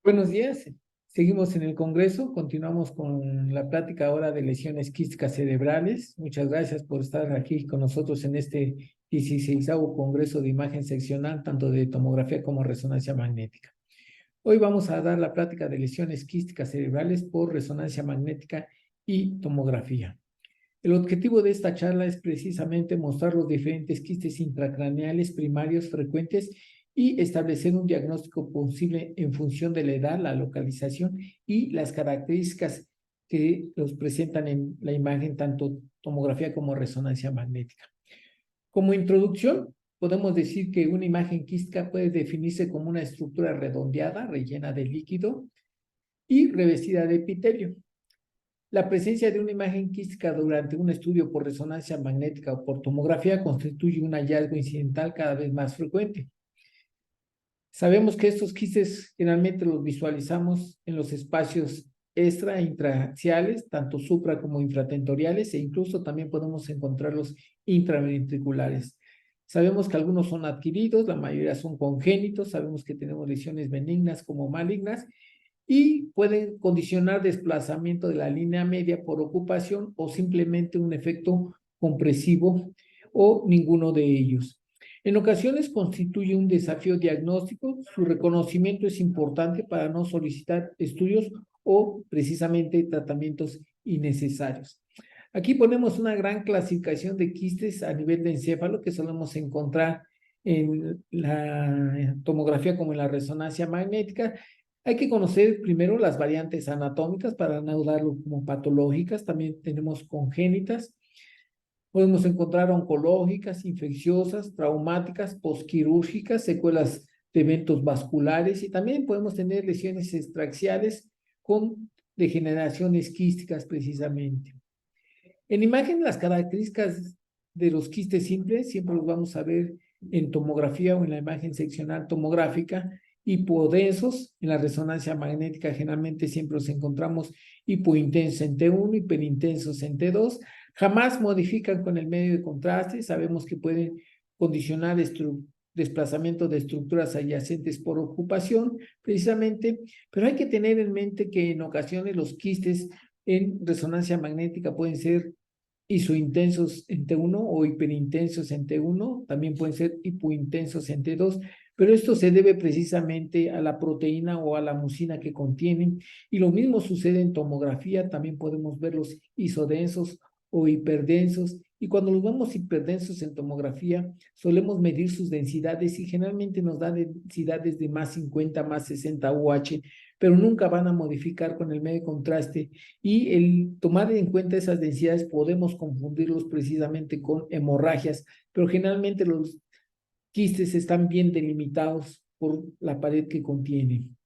Buenos días. Seguimos en el Congreso. Continuamos con la plática ahora de lesiones quísticas cerebrales. Muchas gracias por estar aquí con nosotros en este 16º Congreso de Imagen Seccional, tanto de tomografía como resonancia magnética. Hoy vamos a dar la plática de lesiones quísticas cerebrales por resonancia magnética y tomografía. El objetivo de esta charla es precisamente mostrar los diferentes quistes intracraneales primarios frecuentes y establecer un diagnóstico posible en función de la edad, la localización y las características que los presentan en la imagen, tanto tomografía como resonancia magnética. Como introducción, podemos decir que una imagen quística puede definirse como una estructura redondeada, rellena de líquido y revestida de epitelio. La presencia de una imagen quística durante un estudio por resonancia magnética o por tomografía constituye un hallazgo incidental cada vez más frecuente. Sabemos que estos quistes generalmente los visualizamos en los espacios extra e intraaxiales, tanto supra como infratentoriales, e incluso también podemos encontrarlos intraventriculares. Sabemos que algunos son adquiridos, la mayoría son congénitos, sabemos que tenemos lesiones benignas como malignas, y pueden condicionar desplazamiento de la línea media por ocupación o simplemente un efecto compresivo o ninguno de ellos. En ocasiones constituye un desafío diagnóstico, su reconocimiento es importante para no solicitar estudios o precisamente tratamientos innecesarios. Aquí ponemos una gran clasificación de quistes a nivel de encéfalo que solemos encontrar en la tomografía como en la resonancia magnética. Hay que conocer primero las variantes anatómicas para no darlo como patológicas. También tenemos congénitas. Podemos encontrar oncológicas, infecciosas, traumáticas, posquirúrgicas, secuelas de eventos vasculares y también podemos tener lesiones extraxiales con degeneraciones quísticas precisamente. En imagen, las características de los quistes simples siempre los vamos a ver en tomografía o en la imagen seccional tomográfica. Hipodensos, en la resonancia magnética generalmente siempre los encontramos hipointensos en T1, hiperintensos en T2, jamás modifican con el medio de contraste, sabemos que pueden condicionar desplazamiento de estructuras adyacentes por ocupación, precisamente, pero hay que tener en mente que en ocasiones los quistes en resonancia magnética pueden ser isointensos en T1 o hiperintensos en T1, también pueden ser hipointensos en T2, pero esto se debe precisamente a la proteína o a la mucina que contienen, y lo mismo sucede en tomografía, también podemos verlos isodensos o hiperdensos, y cuando los vemos hiperdensos en tomografía, solemos medir sus densidades y generalmente nos dan densidades de más 50, más 60 UH, pero nunca van a modificar con el medio de contraste, y el tomar en cuenta esas densidades podemos confundirlos precisamente con hemorragias, pero generalmente los quistes están bien delimitados por la pared que contienen.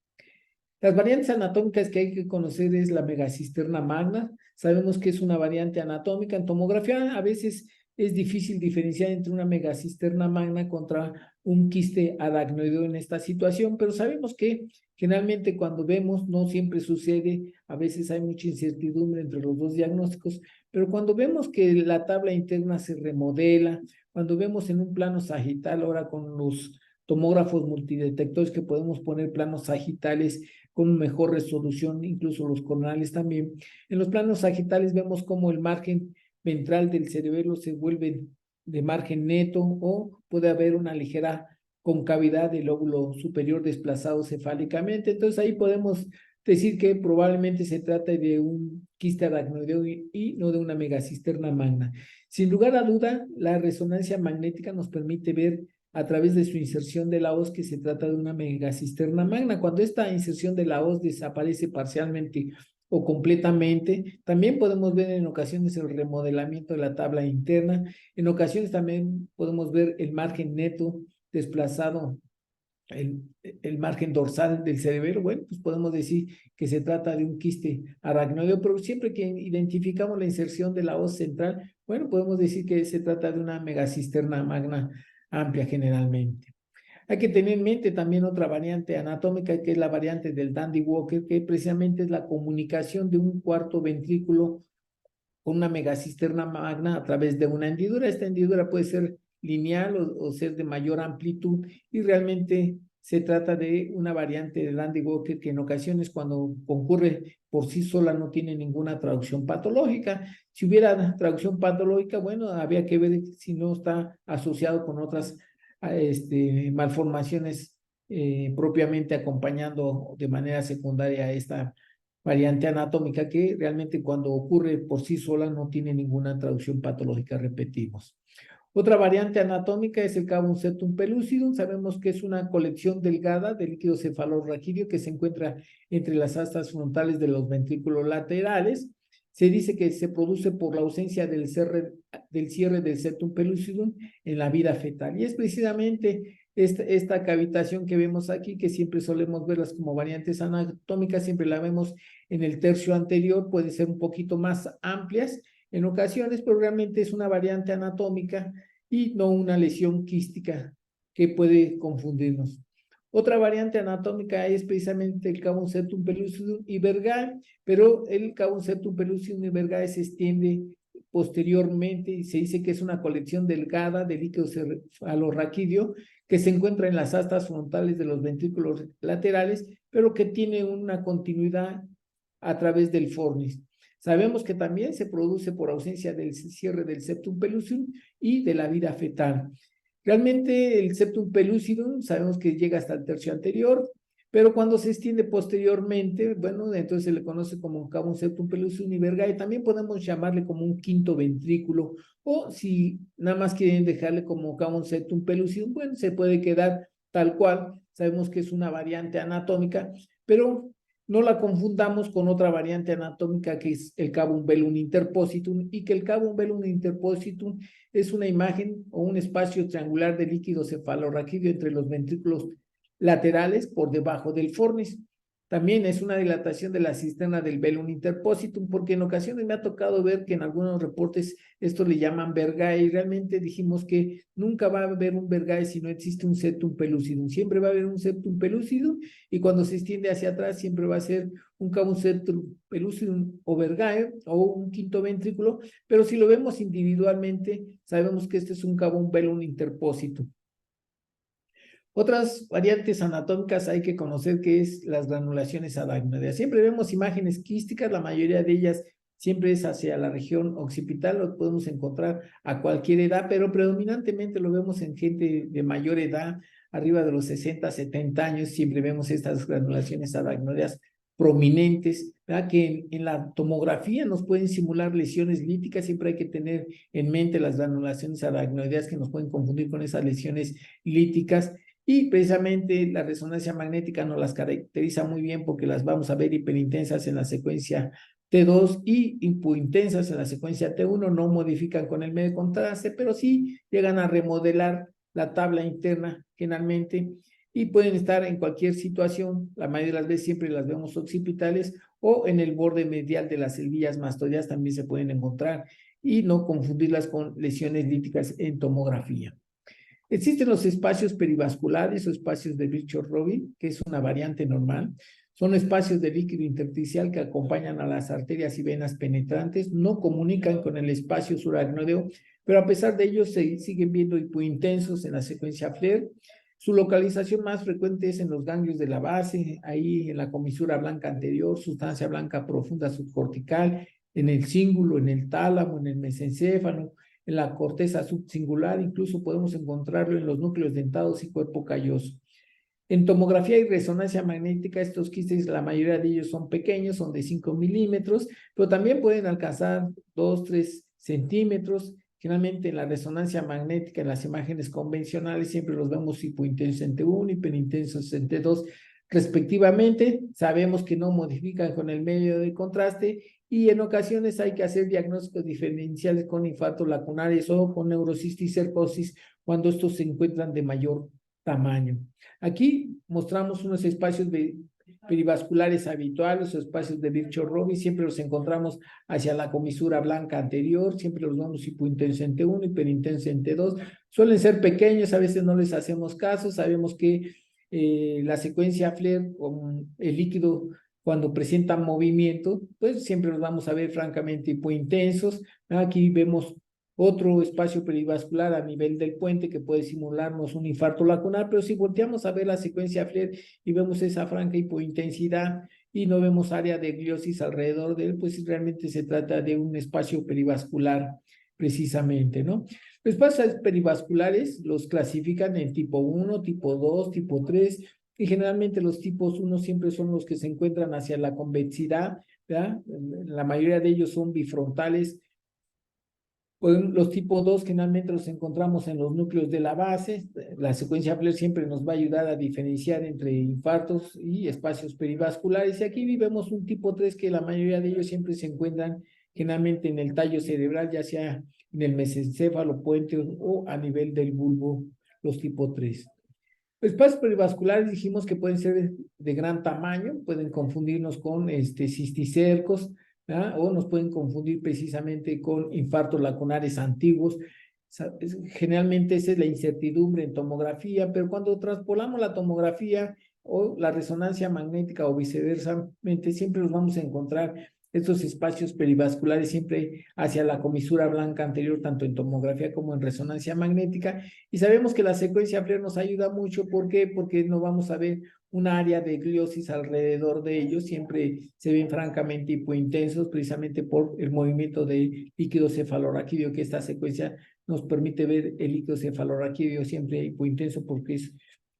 Las variantes anatómicas que hay que conocer es la megacisterna magna. Sabemos que es una variante anatómica. En tomografía a veces es difícil diferenciar entre una megacisterna magna contra un quiste aracnoideo en esta situación, pero sabemos que generalmente cuando vemos, no siempre sucede, a veces hay mucha incertidumbre entre los dos diagnósticos, pero cuando vemos que la tabla interna se remodela, cuando vemos en un plano sagital, ahora con los tomógrafos multidetectores que podemos poner planos sagitales con mejor resolución, incluso los coronales también. En los planos sagitales vemos cómo el margen ventral del cerebelo se vuelve de margen neto o puede haber una ligera concavidad del lóbulo superior desplazado cefálicamente. Entonces ahí podemos decir que probablemente se trata de un quiste aracnoideo y no de una megacisterna magna. Sin lugar a duda, la resonancia magnética nos permite ver a través de su inserción de la hoz que se trata de una megacisterna magna. Cuando esta inserción de la hoz desaparece parcialmente o completamente, también podemos ver en ocasiones el remodelamiento de la tabla interna, en ocasiones también podemos ver el margen neto desplazado, el margen dorsal del cerebelo. Bueno, pues podemos decir que se trata de un quiste aracnoideo, pero siempre que identificamos la inserción de la hoz central, bueno, podemos decir que se trata de una megacisterna magna amplia generalmente. Hay que tener en mente también otra variante anatómica, que es la variante del Dandy-Walker, que precisamente es la comunicación de un cuarto ventrículo con una megacisterna magna a través de una hendidura. Esta hendidura puede ser lineal o ser de mayor amplitud, y realmente se trata de una variante de Dandy-Walker que en ocasiones cuando concurre por sí sola no tiene ninguna traducción patológica. Si hubiera traducción patológica, bueno, había que ver si no está asociado con otras malformaciones propiamente acompañando de manera secundaria a esta variante anatómica que realmente cuando ocurre por sí sola no tiene ninguna traducción patológica, repetimos. Otra variante anatómica es el Cavum septum pellucidum. Sabemos que es una colección delgada de líquido cefalorraquídeo que se encuentra entre las astas frontales de los ventrículos laterales. Se dice que se produce por la ausencia del cierre del septum pellucidum en la vida fetal. Y es precisamente esta cavitación que vemos aquí, que siempre solemos verlas como variantes anatómicas, siempre la vemos en el tercio anterior, puede ser un poquito más amplias en ocasiones, pero realmente es una variante anatómica y no una lesión quística que puede confundirnos. Otra variante anatómica es precisamente el Cavum septum pellucidum ibergae, pero el Cavum septum pellucidum ibergae se extiende posteriormente y se dice que es una colección delgada de líquido cefalorraquídeo que se encuentra en las astas frontales de los ventrículos laterales, pero que tiene una continuidad a través del fornis. Sabemos que también se produce por ausencia del cierre del septum pellucidum y de la vida fetal. Realmente el septum pellucidum sabemos que llega hasta el tercio anterior, pero cuando se extiende posteriormente, bueno, entonces se le conoce como Cavum septum pellucidum ibergae. También podemos llamarle como un quinto ventrículo, o si nada más quieren dejarle como Cavum septum pellucidum, bueno, se puede quedar tal cual. Sabemos que es una variante anatómica, pero no la confundamos con otra variante anatómica que es el Cavum velum interpositum, y que el Cavum velum interpositum es una imagen o un espacio triangular de líquido cefalorraquídeo entre los ventrículos laterales por debajo del fornis. También es una dilatación de la cisterna del velum interpositum, porque en ocasiones me ha tocado ver que en algunos reportes esto le llaman vergae, y realmente dijimos que nunca va a haber un vergae si no existe un septum pellucidum. Siempre va a haber un septum pellucidum, y cuando se extiende hacia atrás siempre va a ser un Cavum septum pellucidum o vergae o un quinto ventrículo, pero si lo vemos individualmente, sabemos que este es un Cavum velum interpositum. Otras variantes anatómicas hay que conocer que es las granulaciones adagnoideas. Siempre vemos imágenes quísticas, la mayoría de ellas siempre es hacia la región occipital, lo podemos encontrar a cualquier edad, pero predominantemente lo vemos en gente de mayor edad, arriba de los 60, 70 años, siempre vemos estas granulaciones adagnoideas prominentes, ¿verdad? Que en la tomografía nos pueden simular lesiones líticas, siempre hay que tener en mente las granulaciones adagnoideas que nos pueden confundir con esas lesiones líticas. Y precisamente la resonancia magnética nos las caracteriza muy bien porque las vamos a ver hiperintensas en la secuencia T2 y hipointensas en la secuencia T1, no modifican con el medio de contraste, pero sí llegan a remodelar la tabla interna generalmente y pueden estar en cualquier situación, la mayoría de las veces siempre las vemos occipitales o en el borde medial de las helvillas mastoideas también se pueden encontrar y no confundirlas con lesiones líticas en tomografía. Existen los espacios perivasculares o espacios de Virchow-Robin, que es una variante normal. Son espacios de líquido intersticial que acompañan a las arterias y venas penetrantes, no comunican con el espacio subaracnoideo, pero a pesar de ello se siguen viendo hipointensos en la secuencia FLAIR. Su localización más frecuente es en los ganglios de la base, ahí en la comisura blanca anterior, sustancia blanca profunda subcortical, en el cíngulo, en el tálamo, en el mesencéfalo, en la corteza subcingular, incluso podemos encontrarlo en los núcleos dentados y cuerpo calloso. En tomografía y resonancia magnética, estos quistes, la mayoría de ellos son pequeños, son de 5 milímetros, pero también pueden alcanzar 2, 3 centímetros. Generalmente en la resonancia magnética, en las imágenes convencionales, siempre los vemos hipointensos en T1, hiperintensos en T2, respectivamente. Sabemos que no modifican con el medio de contraste y en ocasiones hay que hacer diagnósticos diferenciales con infartos lacunares o con neurocisticercosis cuando estos se encuentran de mayor tamaño. Aquí mostramos unos espacios perivasculares habituales o espacios de Virchow-Robin, siempre los encontramos hacia la comisura blanca anterior, siempre los vemos hipointenso en T1, hiperintenso en T2, suelen ser pequeños, a veces no les hacemos caso, sabemos que la secuencia FLAIR con el líquido cuando presentan movimiento, pues siempre los vamos a ver francamente hipointensos. Aquí vemos otro espacio perivascular a nivel del puente que puede simularnos un infarto lacunar, pero si volteamos a ver la secuencia FLAIR y vemos esa franca hipointensidad y no vemos área de gliosis alrededor de él, pues realmente se trata de un espacio perivascular precisamente, ¿no? Los espacios perivasculares los clasifican en tipo 1, tipo 2, tipo 3, y generalmente los tipos 1 siempre son los que se encuentran hacia la convexidad, ¿verdad? La mayoría de ellos son bifrontales. Los tipos 2 generalmente los encontramos en los núcleos de la base. La secuencia FLAIR siempre nos va a ayudar a diferenciar entre infartos y espacios perivasculares. Y aquí vemos un tipo 3 que la mayoría de ellos siempre se encuentran generalmente en el tallo cerebral, ya sea en el mesencéfalo, puente o a nivel del bulbo, los tipo 3. Los espacios perivasculares dijimos que pueden ser de gran tamaño, pueden confundirnos con cisticercos, ¿verdad? O nos pueden confundir precisamente con infartos lacunares antiguos. Generalmente esa es la incertidumbre en tomografía, pero cuando traspolamos la tomografía o la resonancia magnética o viceversamente, siempre los vamos a encontrar estos espacios perivasculares siempre hacia la comisura blanca anterior, tanto en tomografía como en resonancia magnética. Y sabemos que la secuencia FLAIR nos ayuda mucho. ¿Por qué? Porque no vamos a ver un área de gliosis alrededor de ellos. Siempre se ven francamente hipointensos, precisamente por el movimiento del líquido cefalorraquídeo, que esta secuencia nos permite ver el líquido cefalorraquídeo siempre hipointenso, porque es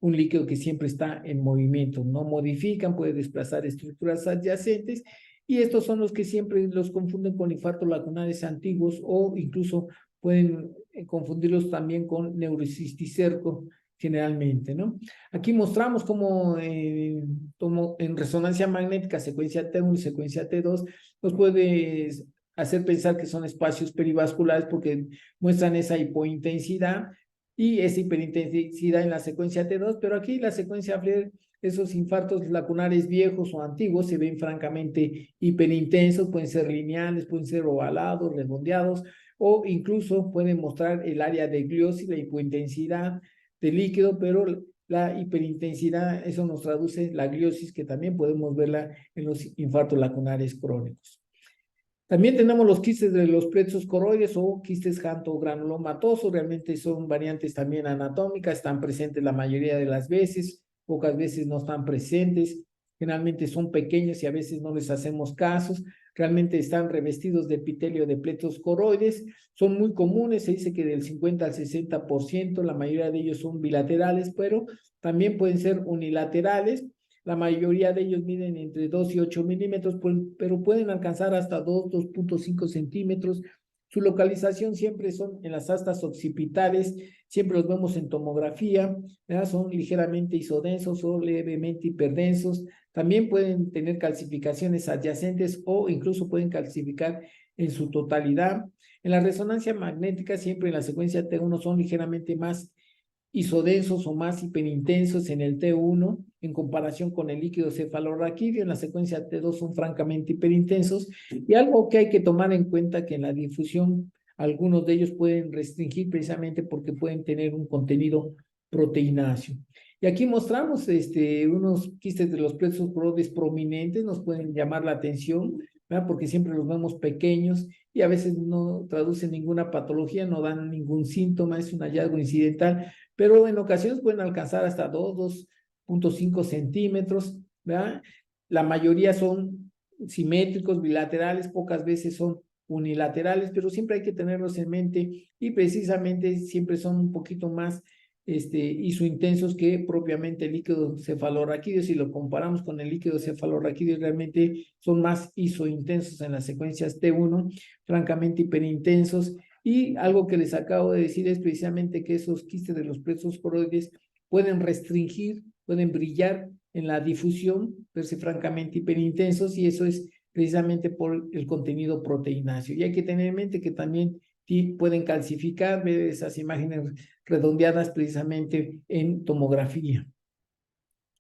un líquido que siempre está en movimiento. No modifican, puede desplazar estructuras adyacentes. Y estos son los que siempre los confunden con infartos lacunares antiguos o incluso pueden confundirlos también con neurocisticerco generalmente, ¿no? Aquí mostramos cómo en resonancia magnética, secuencia T1 y secuencia T2, nos puede hacer pensar que son espacios perivasculares porque muestran esa hipointensidad y esa hiperintensidad en la secuencia T2, pero aquí la secuencia FLAIR, esos infartos lacunares viejos o antiguos se ven francamente hiperintensos, pueden ser lineales, pueden ser ovalados, redondeados, o incluso pueden mostrar el área de gliosis, la hipointensidad del líquido, pero la hiperintensidad, eso nos traduce la gliosis, que también podemos verla en los infartos lacunares crónicos. También tenemos los quistes de los plexos coroides o quistes xantogranulomatosos. Realmente son variantes también anatómicas, están presentes la mayoría de las veces, pocas veces no están presentes, generalmente son pequeños y a veces no les hacemos casos. Realmente están revestidos de epitelio de plexos coroides, son muy comunes, se dice que del 50 al 60%, la mayoría de ellos son bilaterales, pero también pueden ser unilaterales. La mayoría de ellos miden entre 2 y 8 milímetros, pero pueden alcanzar hasta 2.5 centímetros. Su localización siempre son en las astas occipitales, siempre los vemos en tomografía, ¿verdad? Son ligeramente isodensos o levemente hiperdensos. También pueden tener calcificaciones adyacentes o incluso pueden calcificar en su totalidad. En la resonancia magnética, siempre en la secuencia T1 son ligeramente más isodensos o más hiperintensos en el T1 en comparación con el líquido cefalorraquídeo. En la secuencia T2 son francamente hiperintensos. Y algo que hay que tomar en cuenta, que en la difusión algunos de ellos pueden restringir precisamente porque pueden tener un contenido proteináceo. Y aquí mostramos unos quistes de los plexos coroides prominentes, nos pueden llamar la atención, ¿verdad? Porque siempre los vemos pequeños y a veces no traducen ninguna patología, no dan ningún síntoma, es un hallazgo incidental, pero en ocasiones pueden alcanzar hasta 2.5 centímetros, ¿verdad? La mayoría son simétricos, bilaterales, pocas veces son unilaterales, pero siempre hay que tenerlos en mente y precisamente siempre son un poquito más isointensos que propiamente el líquido cefalorraquídeo. Si lo comparamos con el líquido cefalorraquídeo, realmente son más isointensos en las secuencias T1, francamente hiperintensos. Y algo que les acabo de decir es precisamente que esos quistes de los plexos coroides pueden restringir, pueden brillar en la difusión, verse francamente hiperintensos, y eso es precisamente por el contenido proteináceo. Y hay que tener en mente que también pueden calcificar, ver esas imágenes redondeadas precisamente en tomografía.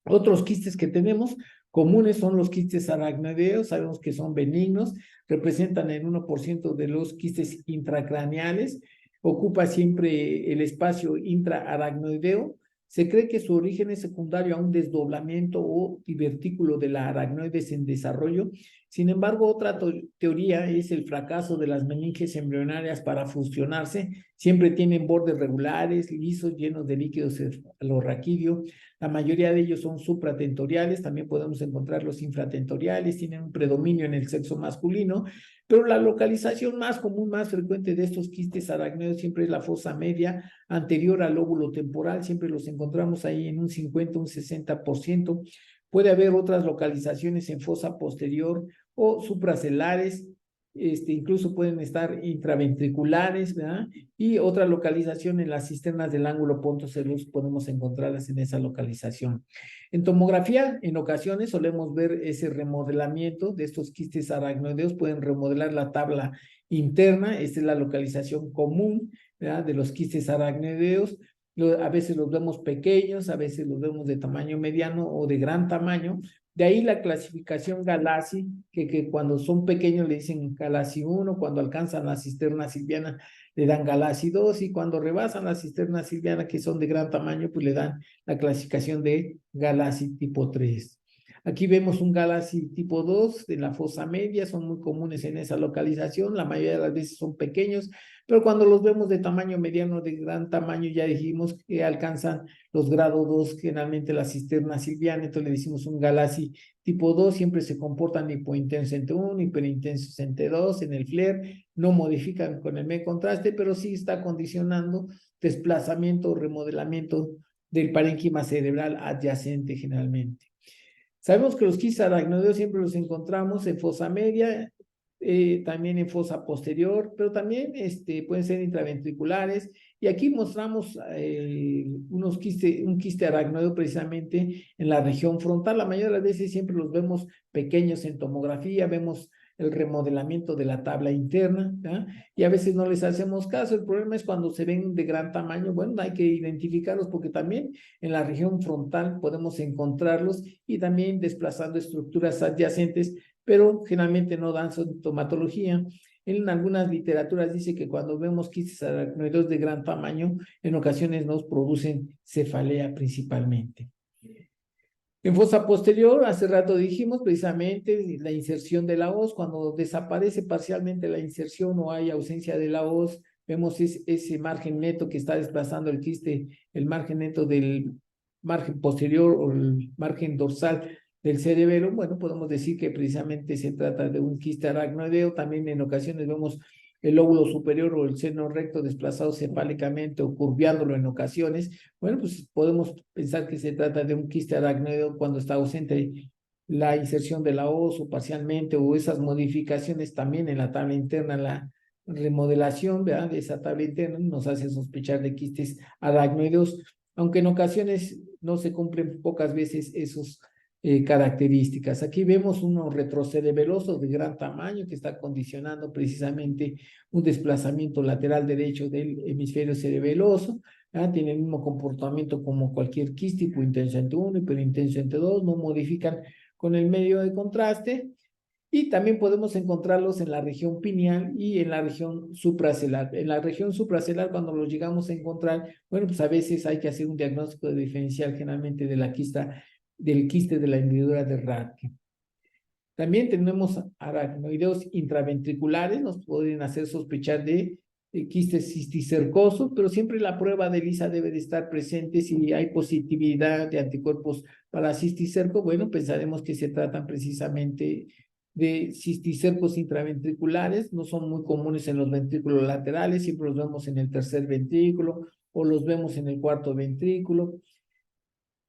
Otros quistes que tenemos comunes son los quistes aracnoideos, sabemos que son benignos, representan el 1% de los quistes intracraneales, ocupa siempre el espacio intraaracnoideo, Se cree que su origen es secundario a un desdoblamiento o divertículo de la aracnoides en desarrollo. Sin embargo, otra teoría es el fracaso de las meninges embrionarias para fusionarse. Siempre tienen bordes regulares, lisos, llenos de líquido cefalorraquídeo. La mayoría de ellos son supratentoriales, también podemos encontrar los infratentoriales, tienen un predominio en el sexo masculino, pero la localización más común, más frecuente de estos quistes aracnoides siempre es la fosa media anterior al lóbulo temporal, siempre los encontramos ahí en un 50, un 60%. Puede haber otras localizaciones en fosa posterior o supracelares, incluso pueden estar intraventriculares, ¿verdad? Y otra localización en las cisternas del ángulo pontocerebus podemos encontrarlas en esa localización. En tomografía, en ocasiones solemos ver ese remodelamiento de estos quistes aracnoideos, pueden remodelar la tabla interna, esta es la localización común, ¿verdad? De los quistes aracnoideos. A veces los vemos pequeños, a veces los vemos de tamaño mediano o de gran tamaño. De ahí la clasificación Galassi, que cuando son pequeños le dicen Galassi 1, cuando alcanzan la cisterna silviana le dan Galassi 2 y cuando rebasan la cisterna silviana, que son de gran tamaño, pues le dan la clasificación de Galassi tipo 3. Aquí vemos un Galassi tipo 2 de la fosa media, son muy comunes en esa localización, la mayoría de las veces son pequeños, pero cuando los vemos de tamaño mediano, de gran tamaño, ya dijimos que alcanzan los grado 2, generalmente la cisterna silviana, entonces le decimos un Galassi tipo 2, siempre se comportan hipointensos en T1, hiperintensos en T2, en el FLAIR, no modifican con el medio contraste, pero sí está condicionando desplazamiento o remodelamiento del parénquima cerebral adyacente generalmente. Sabemos que los quistes aracnoideos siempre los encontramos en fosa media, también en fosa posterior, pero también pueden ser intraventriculares. Y aquí mostramos un quiste aracnoideo precisamente en la región frontal. La mayoría de las veces siempre los vemos pequeños en tomografía, vemos el remodelamiento de la tabla interna, ¿verdad? Y a veces no les hacemos caso. El problema es cuando se ven de gran tamaño, bueno, hay que identificarlos porque también en la región frontal podemos encontrarlos y también desplazando estructuras adyacentes, pero generalmente no dan sintomatología. En algunas literaturas dice que cuando vemos quistes aracnoideos de gran tamaño, en ocasiones nos producen cefalea principalmente. En fosa posterior, hace rato dijimos precisamente la inserción de la hoz, cuando desaparece parcialmente la inserción o hay ausencia de la hoz, vemos ese margen neto que está desplazando el quiste, el margen neto del margen posterior o el margen dorsal del cerebelo. Bueno, podemos decir que precisamente se trata de un quiste aracnoideo. También en ocasiones vemos el lóbulo superior o el seno recto desplazado cefálicamente o curviándolo en ocasiones. Bueno, pues podemos pensar que se trata de un quiste aracnoideo cuando está ausente la inserción de la hoz o parcialmente, o esas modificaciones también en la tabla interna, la remodelación, ¿verdad?, de esa tabla interna nos hace sospechar de quistes aracnoideos, aunque en ocasiones no se cumplen pocas veces esos características. Aquí vemos unos retrocerebelosos de gran tamaño que está condicionando precisamente un desplazamiento lateral derecho del hemisferio cerebeloso. Tiene el mismo comportamiento como cualquier quiste, hipointenso en T1, hiperintenso en T2, no modifican con el medio de contraste. Y también podemos encontrarlos en la región pineal y en la región supracelar. En la región supracelar, cuando los llegamos a encontrar, bueno, pues a veces hay que hacer un diagnóstico diferencial generalmente de la del quiste de la hendidura de Rathke. También tenemos aracnoideos intraventriculares, nos pueden hacer sospechar de quistes cisticercosos, pero siempre la prueba de ELISA debe de estar presente. Si hay positividad de anticuerpos para cisticerco, bueno, pensaremos que se tratan precisamente de cisticercos intraventriculares. No son muy comunes en los ventrículos laterales, siempre los vemos en el tercer ventrículo o los vemos en el cuarto ventrículo.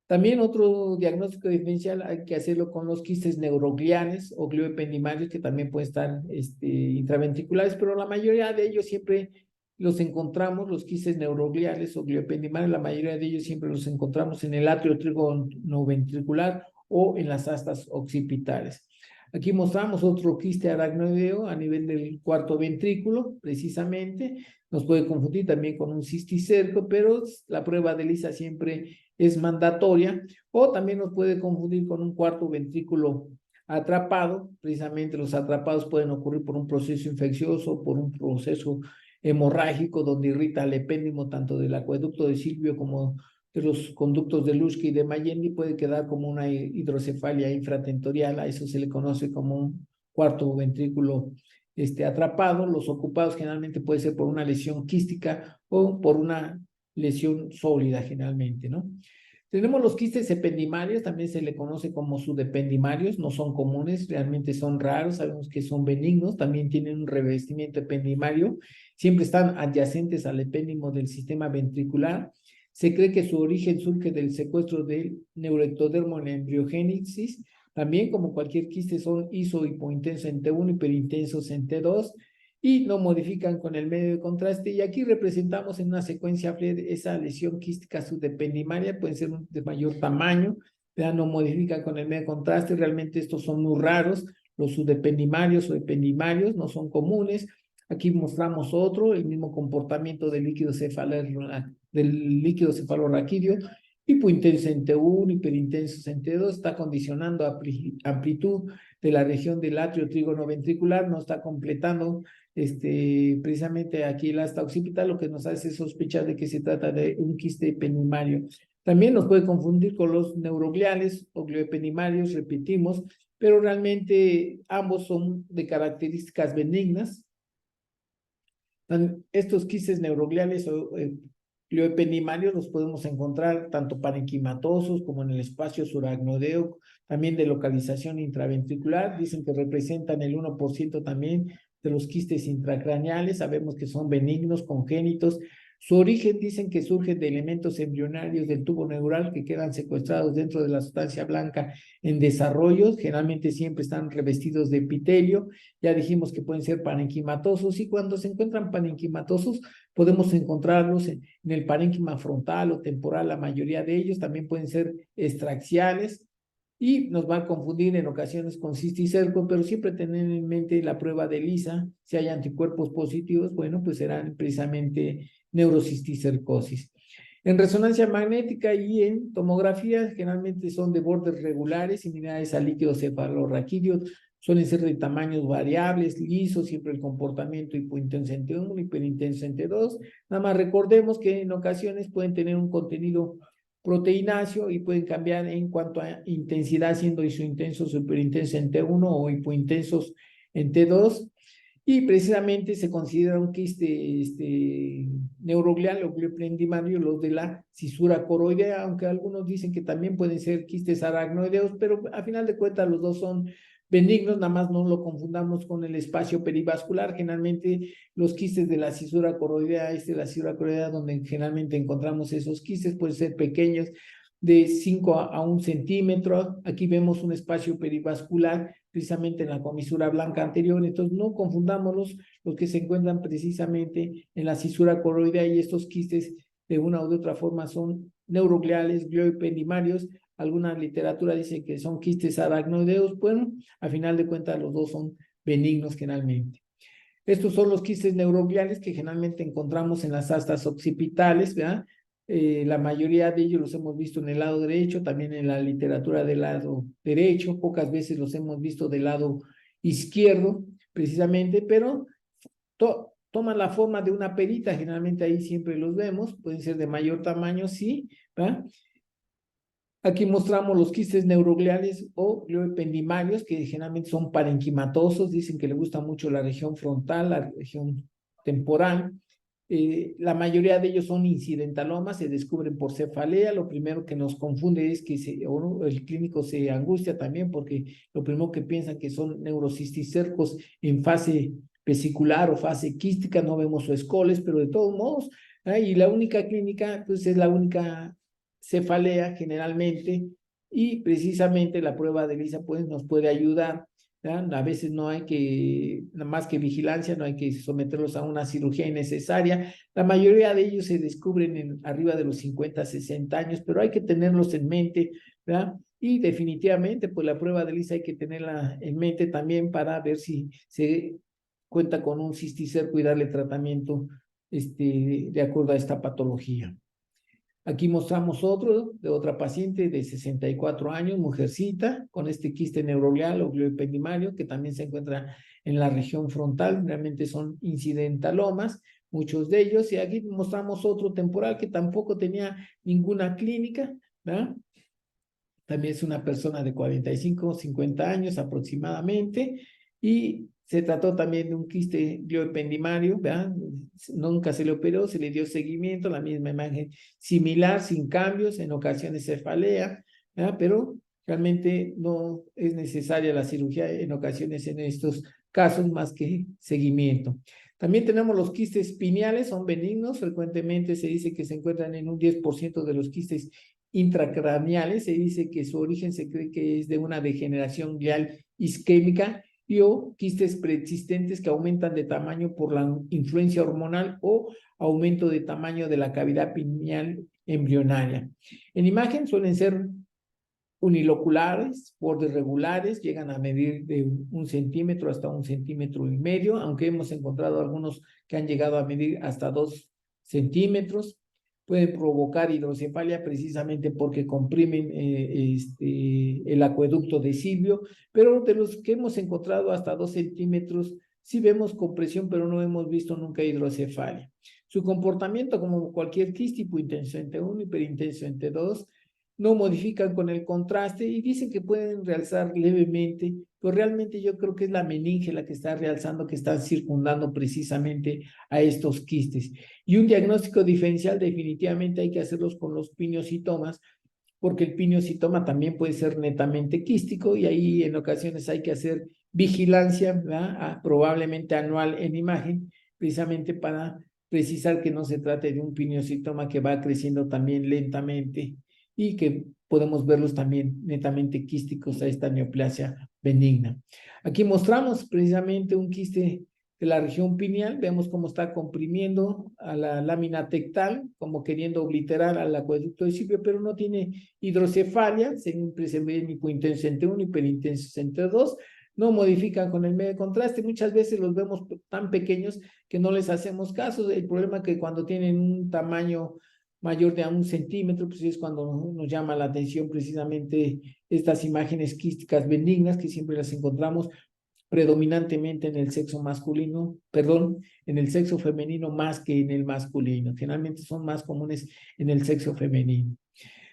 También otro diagnóstico diferencial hay que hacerlo con los quistes neuroglianes o glioependimarios, que también pueden estar intraventriculares, pero la mayoría de ellos siempre los encontramos, los quistes neurogliales o glioependimarios, la mayoría de ellos siempre los encontramos en el atrio trigonoventricular o en las astas occipitales. Aquí mostramos otro quiste aracnoideo a nivel del cuarto ventrículo, precisamente. Nos puede confundir también con un cisticerco, pero la prueba de ELISA siempre es mandatoria, o también nos puede confundir con un cuarto ventrículo atrapado. Precisamente los atrapados pueden ocurrir por un proceso infeccioso, por un proceso hemorrágico donde irrita el epéndimo tanto del acueducto de Silvio como de los conductos de Lutschke y de Magendie puede quedar como una hidrocefalia infratentorial, a eso se le conoce como un cuarto ventrículo atrapado. Los ocupados generalmente puede ser por una lesión quística o por una lesión sólida generalmente, ¿no? Tenemos los quistes ependimarios, también se le conoce como subependimarios, no son comunes, realmente son raros, sabemos que son benignos, también tienen un revestimiento ependimario, siempre están adyacentes al epéndimo del sistema ventricular. Se cree que su origen surge del secuestro del neuroectodermo en embriogénesis. También, como cualquier quiste, son iso-hipointensos en T1, hiperintensos en T2, y no modifican con el medio de contraste. Y aquí representamos en una secuencia FLED esa lesión quística subdependimaria, pueden ser de mayor tamaño, ¿verdad? No modifican con el medio de contraste. Realmente estos son muy raros, los subdependimarios o ependimarios no son comunes. Aquí mostramos otro, el mismo comportamiento del líquido cefalorraquídeo, hipointenso en T1, hiperintensos en T2, está condicionando amplitud de la región del atrio trígono ventricular, no está completando precisamente aquí el asta occipital, lo que nos hace sospechar de que se trata de un quiste ependimario. También nos puede confundir con los neurogliales o glioependimarios, repetimos, pero realmente ambos son de características benignas. Estos quistes neurogliales o glioependimarios los podemos encontrar tanto parenquimatosos como en el espacio suragnoideo, también de localización intraventricular. Dicen que representan el 1% también de los quistes intracraneales. Sabemos que son benignos, congénitos. Su origen dicen que surge de elementos embrionarios del tubo neural que quedan secuestrados dentro de la sustancia blanca en desarrollo. Generalmente siempre están revestidos de epitelio. Ya dijimos que pueden ser parenquimatosos, y cuando se encuentran parenquimatosos podemos encontrarlos en el parénquima frontal o temporal. La mayoría de ellos también pueden ser extraxiales y nos van a confundir en ocasiones con cisticerco, pero siempre tener en mente la prueba de ELISA. Si hay anticuerpos positivos, bueno, pues serán precisamente neurocisticercosis. En resonancia magnética y en tomografía generalmente son de bordes regulares, similares al líquido cefalorraquídeo, suelen ser de tamaños variables, lisos, siempre el comportamiento hipointenso en T1, hiperintenso en T2. Nada más recordemos que en ocasiones pueden tener un contenido proteináceo y pueden cambiar en cuanto a intensidad, siendo isointensos, superintensos en T1 o hipointensos en T2. Y precisamente se considera un quiste neuroglial o glioependimarios los de la cisura coroidea, aunque algunos dicen que también pueden ser quistes aracnoideos, pero a final de cuentas los dos son benignos. Nada más no lo confundamos con el espacio perivascular. Generalmente los quistes de la cisura coroidea, la cisura coroidea donde generalmente encontramos esos quistes, pueden ser pequeños, de 5 a 1 centímetro. Aquí vemos un espacio perivascular precisamente en la comisura blanca anterior. Entonces no confundamos los que se encuentran precisamente en la cisura coroidea, y estos quistes de una u otra forma son neurogliales, glioependimarios. Alguna literatura dice que son quistes aracnoideos. Bueno, a final de cuentas los dos son benignos generalmente. Estos son los quistes neurogliales que generalmente encontramos en las astas occipitales, ¿verdad? La mayoría de ellos los hemos visto en el lado derecho, también en la literatura del lado derecho. Pocas veces los hemos visto del lado izquierdo, precisamente, pero toman la forma de una perita. Generalmente ahí siempre los vemos. Pueden ser de mayor tamaño, sí, ¿verdad? Aquí mostramos los quistes neurogliales o glioependimarios, que generalmente son parenquimatosos. Dicen que le gusta mucho la región frontal, la región temporal. La mayoría de ellos son incidentalomas, se descubren por cefalea. Lo primero que nos confunde es que el clínico se angustia también, porque lo primero que piensan que son neurocisticercos en fase vesicular o fase quística. No vemos su escoles, pero de todos modos, y la única clínica, pues es la única cefalea generalmente, y precisamente la prueba de ELISA pues nos puede ayudar, ¿verdad? A veces no hay que, nada más que vigilancia, no hay que someterlos a una cirugía innecesaria. La mayoría de ellos se descubren arriba de los 50, 60 años, pero hay que tenerlos en mente, ¿verdad? Y definitivamente, pues la prueba de ELISA hay que tenerla en mente también para ver si se cuenta con un cisticerco y darle tratamiento de acuerdo a esta patología. Aquí mostramos otro de otra paciente de 64 años, mujercita, con este quiste neuroglial o glioependimario, que también se encuentra en la región frontal. Realmente son incidentalomas. muchos de ellos. Y aquí mostramos otro temporal que tampoco tenía ninguna clínica, ¿verdad? También es una persona de 45, 50 años aproximadamente, y se trató también de un quiste glioependimario, ¿verdad? Nunca se le operó, se le dio seguimiento, la misma imagen similar, sin cambios, en ocasiones cefalea, ¿verdad? Pero realmente no es necesaria la cirugía en ocasiones en estos casos más que seguimiento. También tenemos los quistes pineales, son benignos, frecuentemente se dice que se encuentran en un 10% de los quistes intracraneales. Se dice que su origen se cree que es de una degeneración glial isquémica y o quistes preexistentes que aumentan de tamaño por la influencia hormonal o aumento de tamaño de la cavidad pineal embrionaria. En imagen suelen ser uniloculares, bordes regulares, llegan a medir de 1 centímetro hasta 1,5 centímetros, aunque hemos encontrado algunos que han llegado a medir hasta 2 centímetros. Pueden provocar hidrocefalia precisamente porque comprimen el acueducto de Silvio, pero de los que hemos encontrado hasta 2 centímetros, sí vemos compresión, pero no hemos visto nunca hidrocefalia. Su comportamiento, como cualquier quiste, hipointenso en T1, hiperintenso en T2, no modifican con el contraste y dicen que pueden realzar levemente, pero realmente yo creo que es la meninge la que está realzando, que está circundando precisamente a estos quistes. Y un diagnóstico diferencial definitivamente hay que hacerlos con los pineocitomas, porque el pineocitoma también puede ser netamente quístico y ahí en ocasiones hay que hacer vigilancia, ¿verdad? Probablemente anual en imagen, precisamente para precisar que no se trate de un pineocitoma que va creciendo también lentamente y que podemos verlos también netamente quísticos a esta neoplasia benigna. Aquí mostramos precisamente un quiste de la región pineal, vemos cómo está comprimiendo a la lámina tectal, como queriendo obliterar al acueducto de Silvio, pero no tiene hidrocefalia, siempre se ve hipointenso en T1, hiperintenso en T2, no modifican con el medio de contraste, muchas veces los vemos tan pequeños que no les hacemos caso. El problema es que cuando tienen un tamaño mayor de 1 centímetro, pues es cuando nos llama la atención precisamente estas imágenes quísticas benignas que siempre las encontramos predominantemente en el sexo masculino, perdón, en el sexo femenino más que en el masculino. Generalmente son más comunes en el sexo femenino.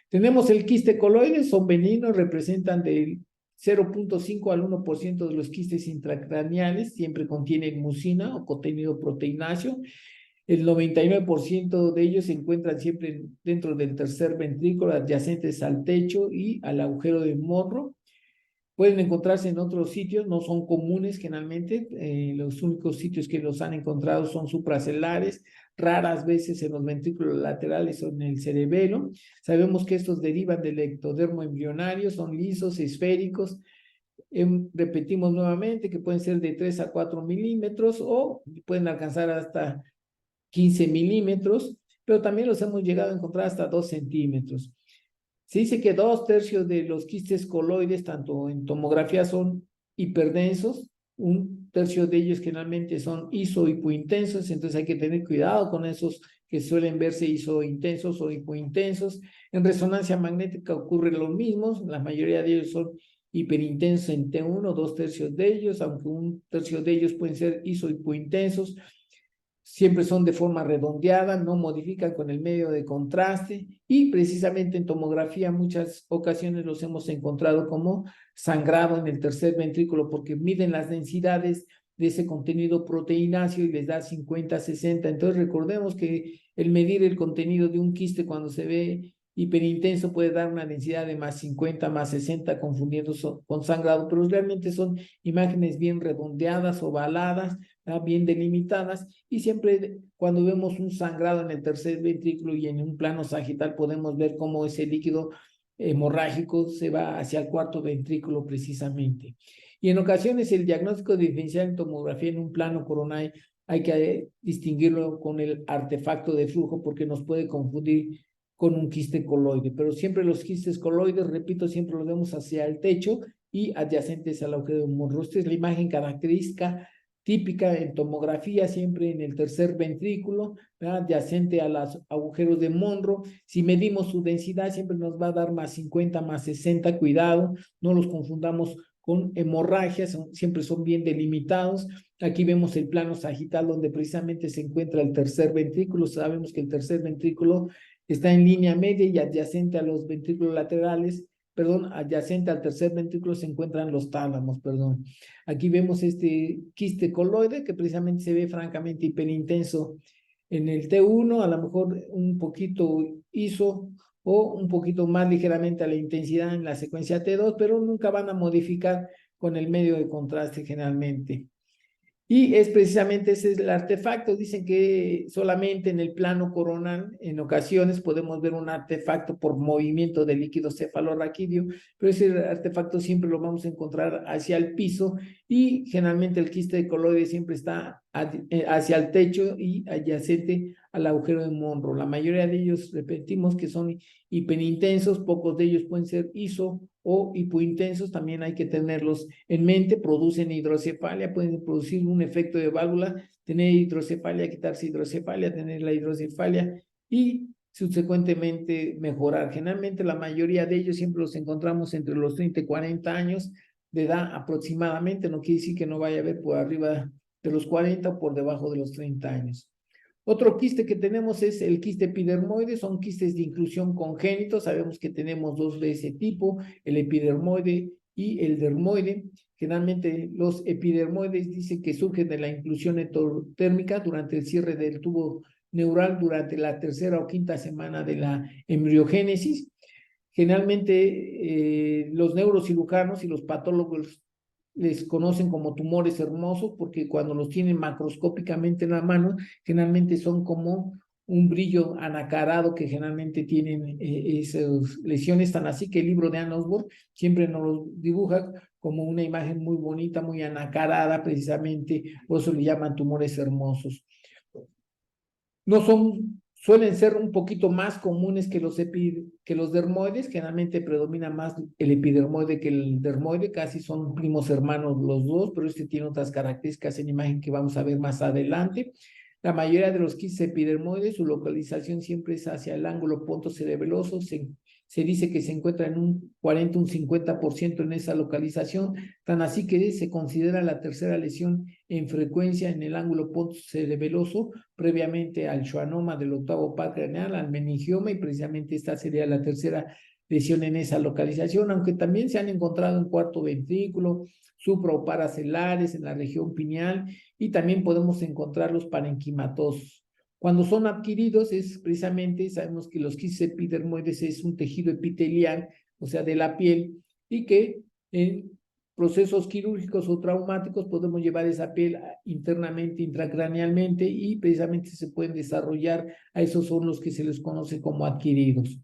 Tenemos el quiste coloide, son benignos, representan del 0,5 al 1% de los quistes intracraneales, siempre contienen mucina o contenido proteináceo. El 99% de ellos se encuentran siempre dentro del tercer ventrículo, adyacentes al techo y al agujero de Monro. Pueden encontrarse en otros sitios, no son comunes generalmente. Los únicos sitios que los han encontrado son supracelares, raras veces en los ventrículos laterales o en el cerebelo. Sabemos que estos derivan del ectodermo embrionario, son lisos, esféricos. Repetimos nuevamente que pueden ser de 3 a 4 milímetros o pueden alcanzar hasta 15 milímetros, pero también los hemos llegado a encontrar hasta 2 centímetros. Se dice que 2/3 de los quistes coloides, tanto en tomografía, son hiperdensos, 1/3 de ellos generalmente son iso-hipointensos, entonces hay que tener cuidado con esos que suelen verse isointensos o hipointensos. En resonancia magnética ocurre lo mismo, la mayoría de ellos son hiperintensos en T1, 2/3 de ellos, aunque 1/3 de ellos pueden ser iso-hipointensos. Siempre son de forma redondeada, no modifican con el medio de contraste y precisamente en tomografía muchas ocasiones los hemos encontrado como sangrado en el tercer ventrículo porque miden las densidades de ese contenido proteináceo y les da 50, 60. Entonces recordemos que el medir el contenido de un quiste cuando se ve hiperintenso puede dar una densidad de más 50, más 60, confundiendo con sangrado, pero realmente son imágenes bien redondeadas, ovaladas, bien delimitadas, y siempre cuando vemos un sangrado en el tercer ventrículo y en un plano sagital podemos ver cómo ese líquido hemorrágico se va hacia el cuarto ventrículo precisamente. Y en ocasiones el diagnóstico diferencial en tomografía en un plano coronal hay que distinguirlo con el artefacto de flujo porque nos puede confundir con un quiste coloide, pero siempre los quistes coloides, repito, siempre los vemos hacia el techo y adyacentes al agujero de Monro. Esta es la imagen característica típica en tomografía, siempre en el tercer ventrículo, ¿verdad? Adyacente a los agujeros de Monro. Si medimos su densidad, siempre nos va a dar más 50, más 60, cuidado, no los confundamos con hemorragias, siempre son bien delimitados. Aquí vemos el plano sagital donde precisamente se encuentra el tercer ventrículo. Sabemos que el tercer ventrículo está en línea media y adyacente a los ventrículos laterales, perdón, adyacente al tercer ventrículo se encuentran los tálamos, perdón. Aquí vemos este quiste coloide que precisamente se ve francamente hiperintenso en el T1, a lo mejor un poquito ISO o un poquito más ligeramente a la intensidad en la secuencia T2, pero nunca van a modificar con el medio de contraste generalmente. Y es precisamente ese es el artefacto. Dicen que solamente en el plano coronal, en ocasiones, podemos ver un artefacto por movimiento de líquido cefalorraquídeo, pero ese artefacto siempre lo vamos a encontrar hacia el piso y generalmente el quiste coloide siempre está hacia el techo y adyacente al agujero de Monro. La mayoría de ellos, repetimos, que son hiperintensos, pocos de ellos pueden ser iso o hipointensos, también hay que tenerlos en mente, producen hidrocefalia, pueden producir un efecto de válvula, tener hidrocefalia, quitarse hidrocefalia, tener la hidrocefalia y subsecuentemente mejorar. Generalmente la mayoría de ellos siempre los encontramos entre los 30 y 40 años de edad aproximadamente, no quiere decir que no vaya a haber por arriba de los 40 o por debajo de los 30 años. Otro quiste que tenemos es el quiste epidermoide, son quistes de inclusión congénitos, sabemos que tenemos dos de ese tipo, el epidermoide y el dermoide. Generalmente los epidermoides dicen que surgen de la inclusión endotérmica durante el cierre del tubo neural durante la tercera o quinta semana de la embriogénesis. Generalmente los neurocirujanos y los patólogos les conocen como tumores hermosos porque cuando los tienen macroscópicamente en la mano, generalmente son como un brillo anacarado que generalmente tienen esas lesiones, tan así que el libro de Ann Osborne siempre nos lo dibuja como una imagen muy bonita, muy anacarada, precisamente, por eso le llaman tumores hermosos. No son, suelen ser un poquito más comunes que los dermoides, generalmente predomina más el epidermoide que el dermoide, casi son primos hermanos los dos, pero este tiene otras características en imagen que vamos a ver más adelante. La mayoría de los quistes epidermoides, su localización siempre es hacia el ángulo pontocerebeloso, se dice que se encuentra en un 40, un 50% en esa localización, tan así que se considera la tercera lesión en frecuencia en el ángulo pontocerebeloso, previamente al schwannoma del octavo par craneal, al meningioma, y precisamente esta sería la tercera lesión en esa localización, aunque también se han encontrado en cuarto ventrículo, supra o paracelares, en la región pineal, y también podemos encontrar los parenquimatosos. Cuando son adquiridos es precisamente, sabemos que los quistes epidermoides es un tejido epitelial, o sea, de la piel, y que en procesos quirúrgicos o traumáticos podemos llevar esa piel internamente, intracranealmente, y precisamente se pueden desarrollar, a esos son los que se les conoce como adquiridos.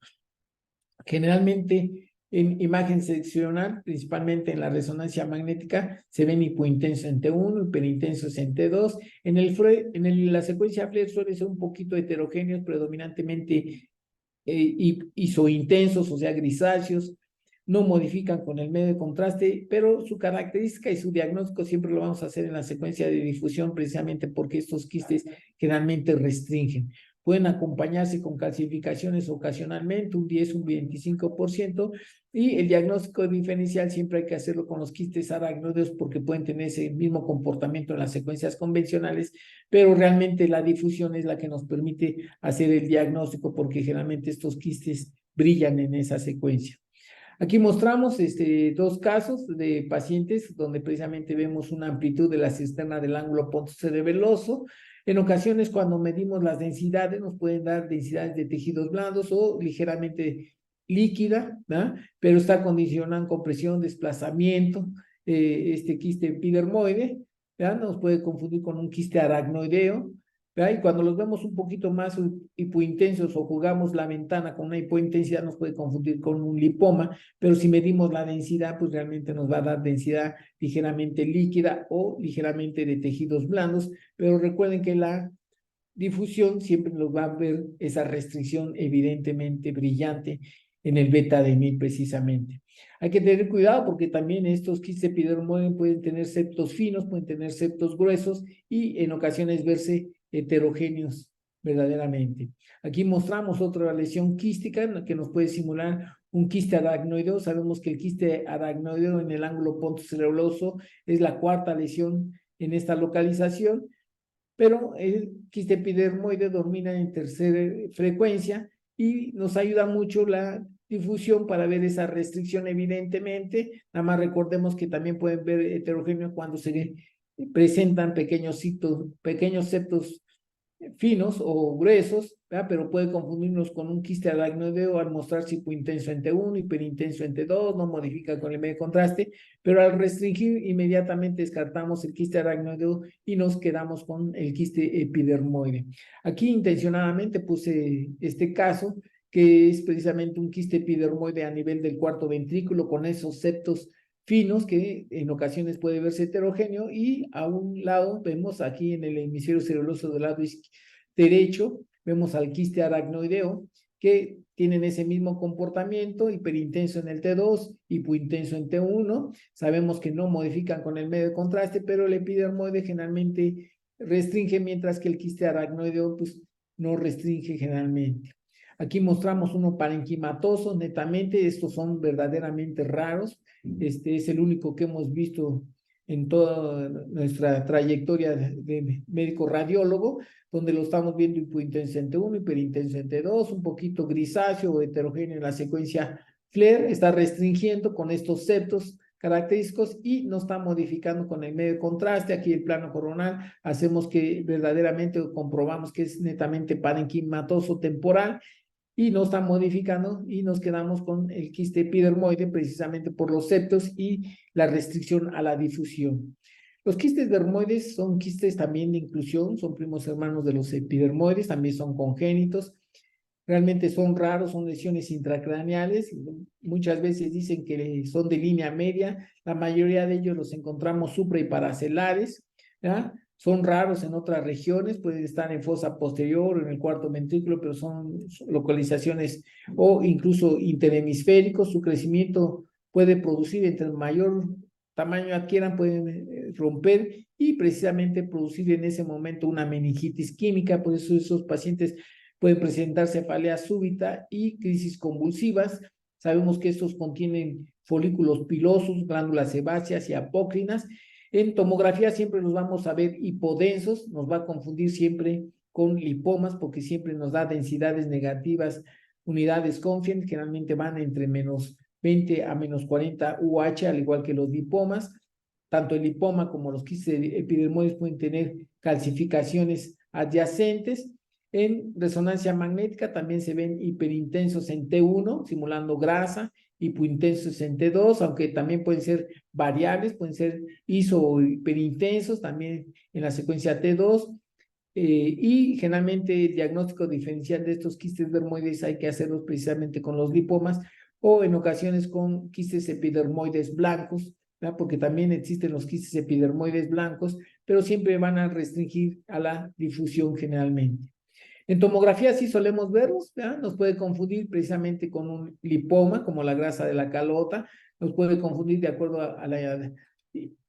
Generalmente en imagen seccional, principalmente en la resonancia magnética, se ven hipointensos en T1, hiperintensos en T2. En la secuencia FLIR suelen ser un poquito heterogéneos, predominantemente isointensos, o sea, grisáceos, no modifican con el medio de contraste, pero su característica y su diagnóstico siempre lo vamos a hacer en la secuencia de difusión, precisamente porque estos quistes generalmente restringen. Pueden acompañarse con calcificaciones ocasionalmente, un 10, un 25%, y el diagnóstico diferencial siempre hay que hacerlo con los quistes aracnoideos porque pueden tener ese mismo comportamiento en las secuencias convencionales, pero realmente la difusión es la que nos permite hacer el diagnóstico porque generalmente estos quistes brillan en esa secuencia. Aquí mostramos dos casos de pacientes donde precisamente vemos una amplitud de la cisterna del ángulo pontocerebeloso. En ocasiones, cuando medimos las densidades, nos pueden dar densidades de tejidos blandos o ligeramente líquida, ¿no? Pero está condicionada en compresión, desplazamiento, este quiste epidermoide, ¿verdad? Nos puede confundir con un quiste aracnoideo, ¿verdad? Y cuando los vemos un poquito más hipointensos o jugamos la ventana con una hipointensidad, nos puede confundir con un lipoma, pero si medimos la densidad, pues realmente nos va a dar densidad ligeramente líquida o ligeramente de tejidos blandos, pero recuerden que la difusión siempre nos va a ver esa restricción evidentemente brillante en el beta de 1000 precisamente. Hay que tener cuidado porque también estos quistes epidermoides pueden tener septos finos, pueden tener septos gruesos y en ocasiones verse heterogéneos verdaderamente. Aquí mostramos otra lesión quística que nos puede simular un quiste aracnoideo. Sabemos que el quiste aracnoideo en el ángulo pontocerebraloso es la cuarta lesión en esta localización, pero el quiste epidermoide domina en tercera frecuencia y nos ayuda mucho la difusión para ver esa restricción evidentemente. Nada más recordemos que también pueden ver heterogéneo cuando se presentan pequeños septos finos o gruesos, ¿verdad? Pero puede confundirnos con un quiste aracnoideo al mostrarse hipointenso en T1, hiperintenso en T2, no modifica con el medio de contraste, pero al restringir inmediatamente descartamos el quiste aracnoideo y nos quedamos con el quiste epidermoide. Aquí intencionadamente puse este caso, que es precisamente un quiste epidermoide a nivel del cuarto ventrículo con esos septos finos que en ocasiones puede verse heterogéneo, y a un lado vemos aquí en el hemisferio cerebeloso del lado derecho, vemos al quiste aracnoideo que tienen ese mismo comportamiento, hiperintenso en el T2, hipointenso en T1. Sabemos que no modifican con el medio de contraste, pero el epidermoide generalmente restringe, mientras que el quiste aracnoideo pues no restringe generalmente. Aquí mostramos uno parenquimatoso, netamente, estos son verdaderamente raros. Este es el único que hemos visto en toda nuestra trayectoria de médico radiólogo, donde lo estamos viendo hipointenso en T1, hiperintenso en T2, un poquito grisáceo o heterogéneo en la secuencia FLAIR, está restringiendo con estos septos característicos y no está modificando con el medio de contraste. Aquí el plano coronal hacemos que verdaderamente comprobamos que es netamente parenquimatoso temporal y no está modificando, y nos quedamos con el quiste epidermoide precisamente por los septos y la restricción a la difusión. Los quistes dermoides son quistes también de inclusión, son primos hermanos de los epidermoides, también son congénitos, realmente son raros, son lesiones intracraneales, muchas veces dicen que son de línea media, la mayoría de ellos los encontramos supra y paracelares, ¿ya? Son raros en otras regiones, pueden estar en fosa posterior o en el cuarto ventrículo, pero son localizaciones o incluso interhemisféricos. Su crecimiento puede producir, entre mayor tamaño adquieran, pueden romper y precisamente producir en ese momento una meningitis química. Por eso esos pacientes pueden presentar cefalea súbita y crisis convulsivas. Sabemos que estos contienen folículos pilosos, glándulas sebáceas y apócrinas. En tomografía siempre los vamos a ver hipodensos, nos va a confundir siempre con lipomas porque siempre nos da densidades negativas, unidades Confident, generalmente van entre menos 20 a menos 40 UH, al igual que los lipomas. Tanto el lipoma como los quistes epidermoides pueden tener calcificaciones adyacentes. En resonancia magnética también se ven hiperintensos en T1, simulando grasa, hipointensos en T2, aunque también pueden ser variables, pueden ser iso o hiperintensos también en la secuencia T2, y generalmente el diagnóstico diferencial de estos quistes dermoides hay que hacerlos precisamente con los lipomas o en ocasiones con quistes epidermoides blancos, ¿verdad? Porque también existen los quistes epidermoides blancos, pero siempre van a restringir a la difusión generalmente. En tomografía sí solemos verlos, ¿verdad? Nos puede confundir precisamente con un lipoma, como la grasa de la calota, nos puede confundir de acuerdo a la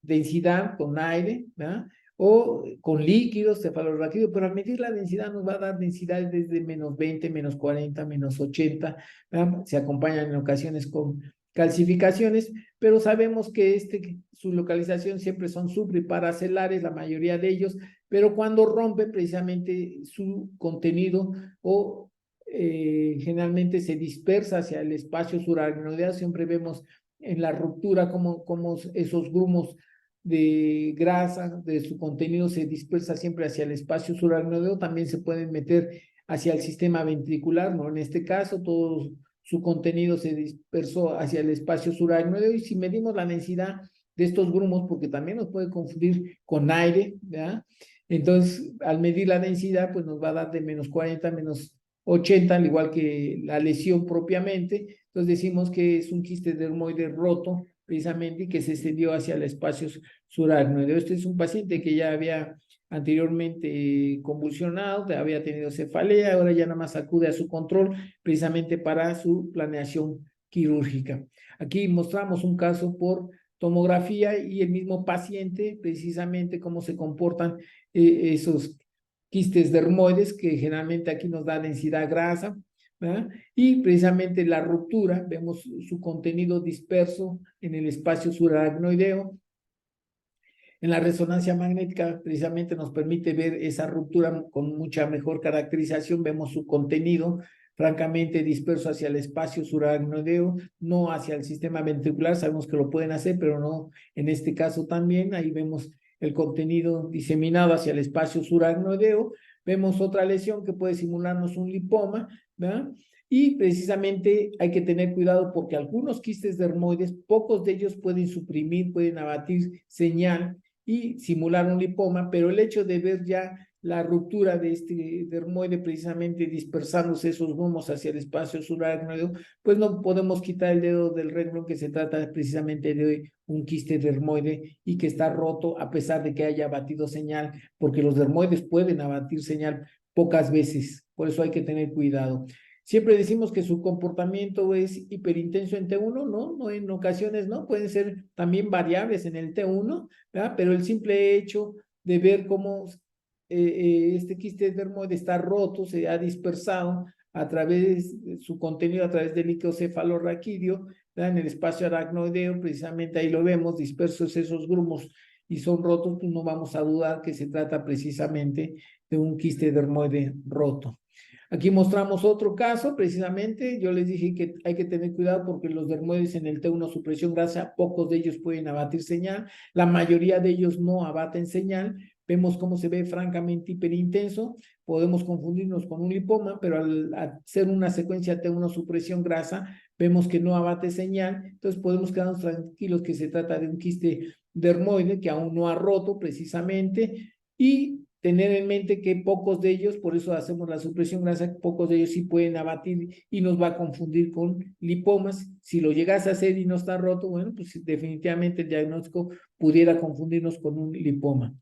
densidad con aire, ¿verdad? O con líquidos, cefalorraquídeo, pero al medir la densidad nos va a dar densidades desde menos 20, menos 40, menos 80, ¿verdad? Se acompañan en ocasiones con calcificaciones, pero sabemos que su localización siempre son supra y paracelares, la mayoría de ellos, pero cuando rompe precisamente su contenido o generalmente se dispersa hacia el espacio subaracnoideo, siempre vemos en la ruptura como esos grumos de grasa de su contenido se dispersa siempre hacia el espacio subaracnoideo, también se pueden meter hacia el sistema ventricular, ¿no? En este caso, todo su contenido se dispersó hacia el espacio subaracnoideo, y si medimos la densidad de estos grumos, porque también nos puede confundir con aire, ¿verdad? Entonces, al medir la densidad, pues nos va a dar de menos 40, menos 80, al igual que la lesión propiamente. Entonces decimos que es un quiste dermoide roto, precisamente, y que se extendió hacia el espacio subaracnoideo. Este es un paciente que ya había anteriormente convulsionado, había tenido cefalea, ahora ya nada más acude a su control precisamente para su planeación quirúrgica. Aquí mostramos un caso por tomografía y el mismo paciente, precisamente cómo se comportan esos quistes dermoides, que generalmente aquí nos da densidad grasa, ¿verdad? Y precisamente la ruptura, vemos su contenido disperso en el espacio subaracnoideo. En la resonancia magnética precisamente nos permite ver esa ruptura con mucha mejor caracterización, vemos su contenido francamente disperso hacia el espacio subaracnoideo, no hacia el sistema ventricular, sabemos que lo pueden hacer, pero no en este caso también, ahí vemos el contenido diseminado hacia el espacio subaracnoideo, vemos otra lesión que puede simularnos un lipoma, ¿verdad? Y precisamente hay que tener cuidado porque algunos quistes dermoides, pocos de ellos pueden suprimir, pueden abatir señal y simular un lipoma, pero el hecho de ver ya la ruptura de este dermoide precisamente dispersándose esos grumos hacia el espacio subaracnoideo, pues no podemos quitar el dedo del renglón que se trata precisamente de un quiste dermoide y que está roto a pesar de que haya abatido señal, porque los dermoides pueden abatir señal pocas veces, por eso hay que tener cuidado. Siempre decimos que su comportamiento es hiperintenso en T1, ¿no? No, en ocasiones no, pueden ser también variables en el T1, ¿verdad? Pero el simple hecho de ver cómo este quiste dermoide está roto, se ha dispersado a través de su contenido, a través del líquido cefalorraquídeo, ¿verdad? En el espacio aracnoideo, precisamente ahí lo vemos, dispersos esos grumos y son rotos, pues no vamos a dudar que se trata precisamente de un quiste dermoide roto. Aquí mostramos otro caso, precisamente, yo les dije que hay que tener cuidado porque los dermoides en el T1 supresión grasa, pocos de ellos pueden abatir señal, la mayoría de ellos no abaten señal, vemos cómo se ve francamente hiperintenso, podemos confundirnos con un lipoma, pero al hacer una secuencia T1 supresión grasa, vemos que no abate señal, entonces podemos quedarnos tranquilos que se trata de un quiste dermoide que aún no ha roto precisamente, y tener en mente que pocos de ellos, por eso hacemos la supresión grasa, pocos de ellos sí pueden abatir y nos va a confundir con lipomas. Si lo llegas a hacer y no está roto, bueno, pues definitivamente el diagnóstico pudiera confundirnos con un lipoma.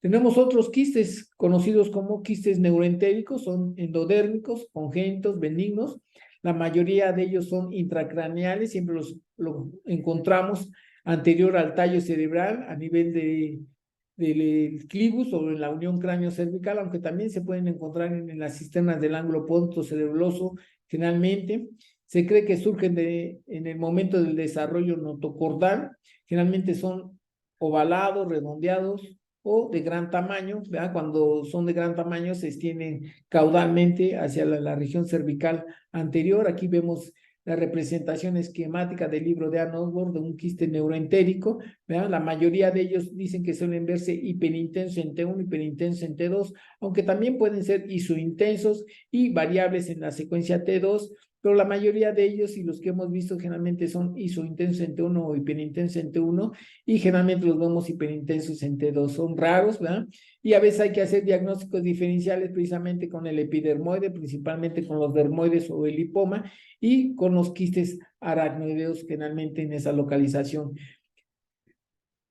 Tenemos otros quistes conocidos como quistes neuroentéricos, son endodérmicos, congénitos, benignos. La mayoría de ellos son intracraneales, siempre los encontramos anterior al tallo cerebral a nivel del clivus o en la unión cráneo-cervical, aunque también se pueden encontrar en las cisternas del ángulo pontocerebraloso generalmente. Se cree que surgen en el momento del desarrollo notocordal, generalmente son ovalados, redondeados o de gran tamaño, ¿verdad? Cuando son de gran tamaño se extienden caudalmente hacia la región cervical anterior. Aquí vemos la representación esquemática del libro de Ann Osborne de un quiste neuroentérico, ¿verdad? La mayoría de ellos dicen que suelen verse hiperintenso en T1, hiperintenso en T2, aunque también pueden ser isointensos y variables en la secuencia T2, pero la mayoría de ellos y los que hemos visto generalmente son isointensos en T1 o hiperintensos en T1 y generalmente los vemos hiperintensos en T2, son raros, ¿verdad? Y a veces hay que hacer diagnósticos diferenciales precisamente con el epidermoide, principalmente con los dermoides o el lipoma y con los quistes aracnoideos generalmente en esa localización.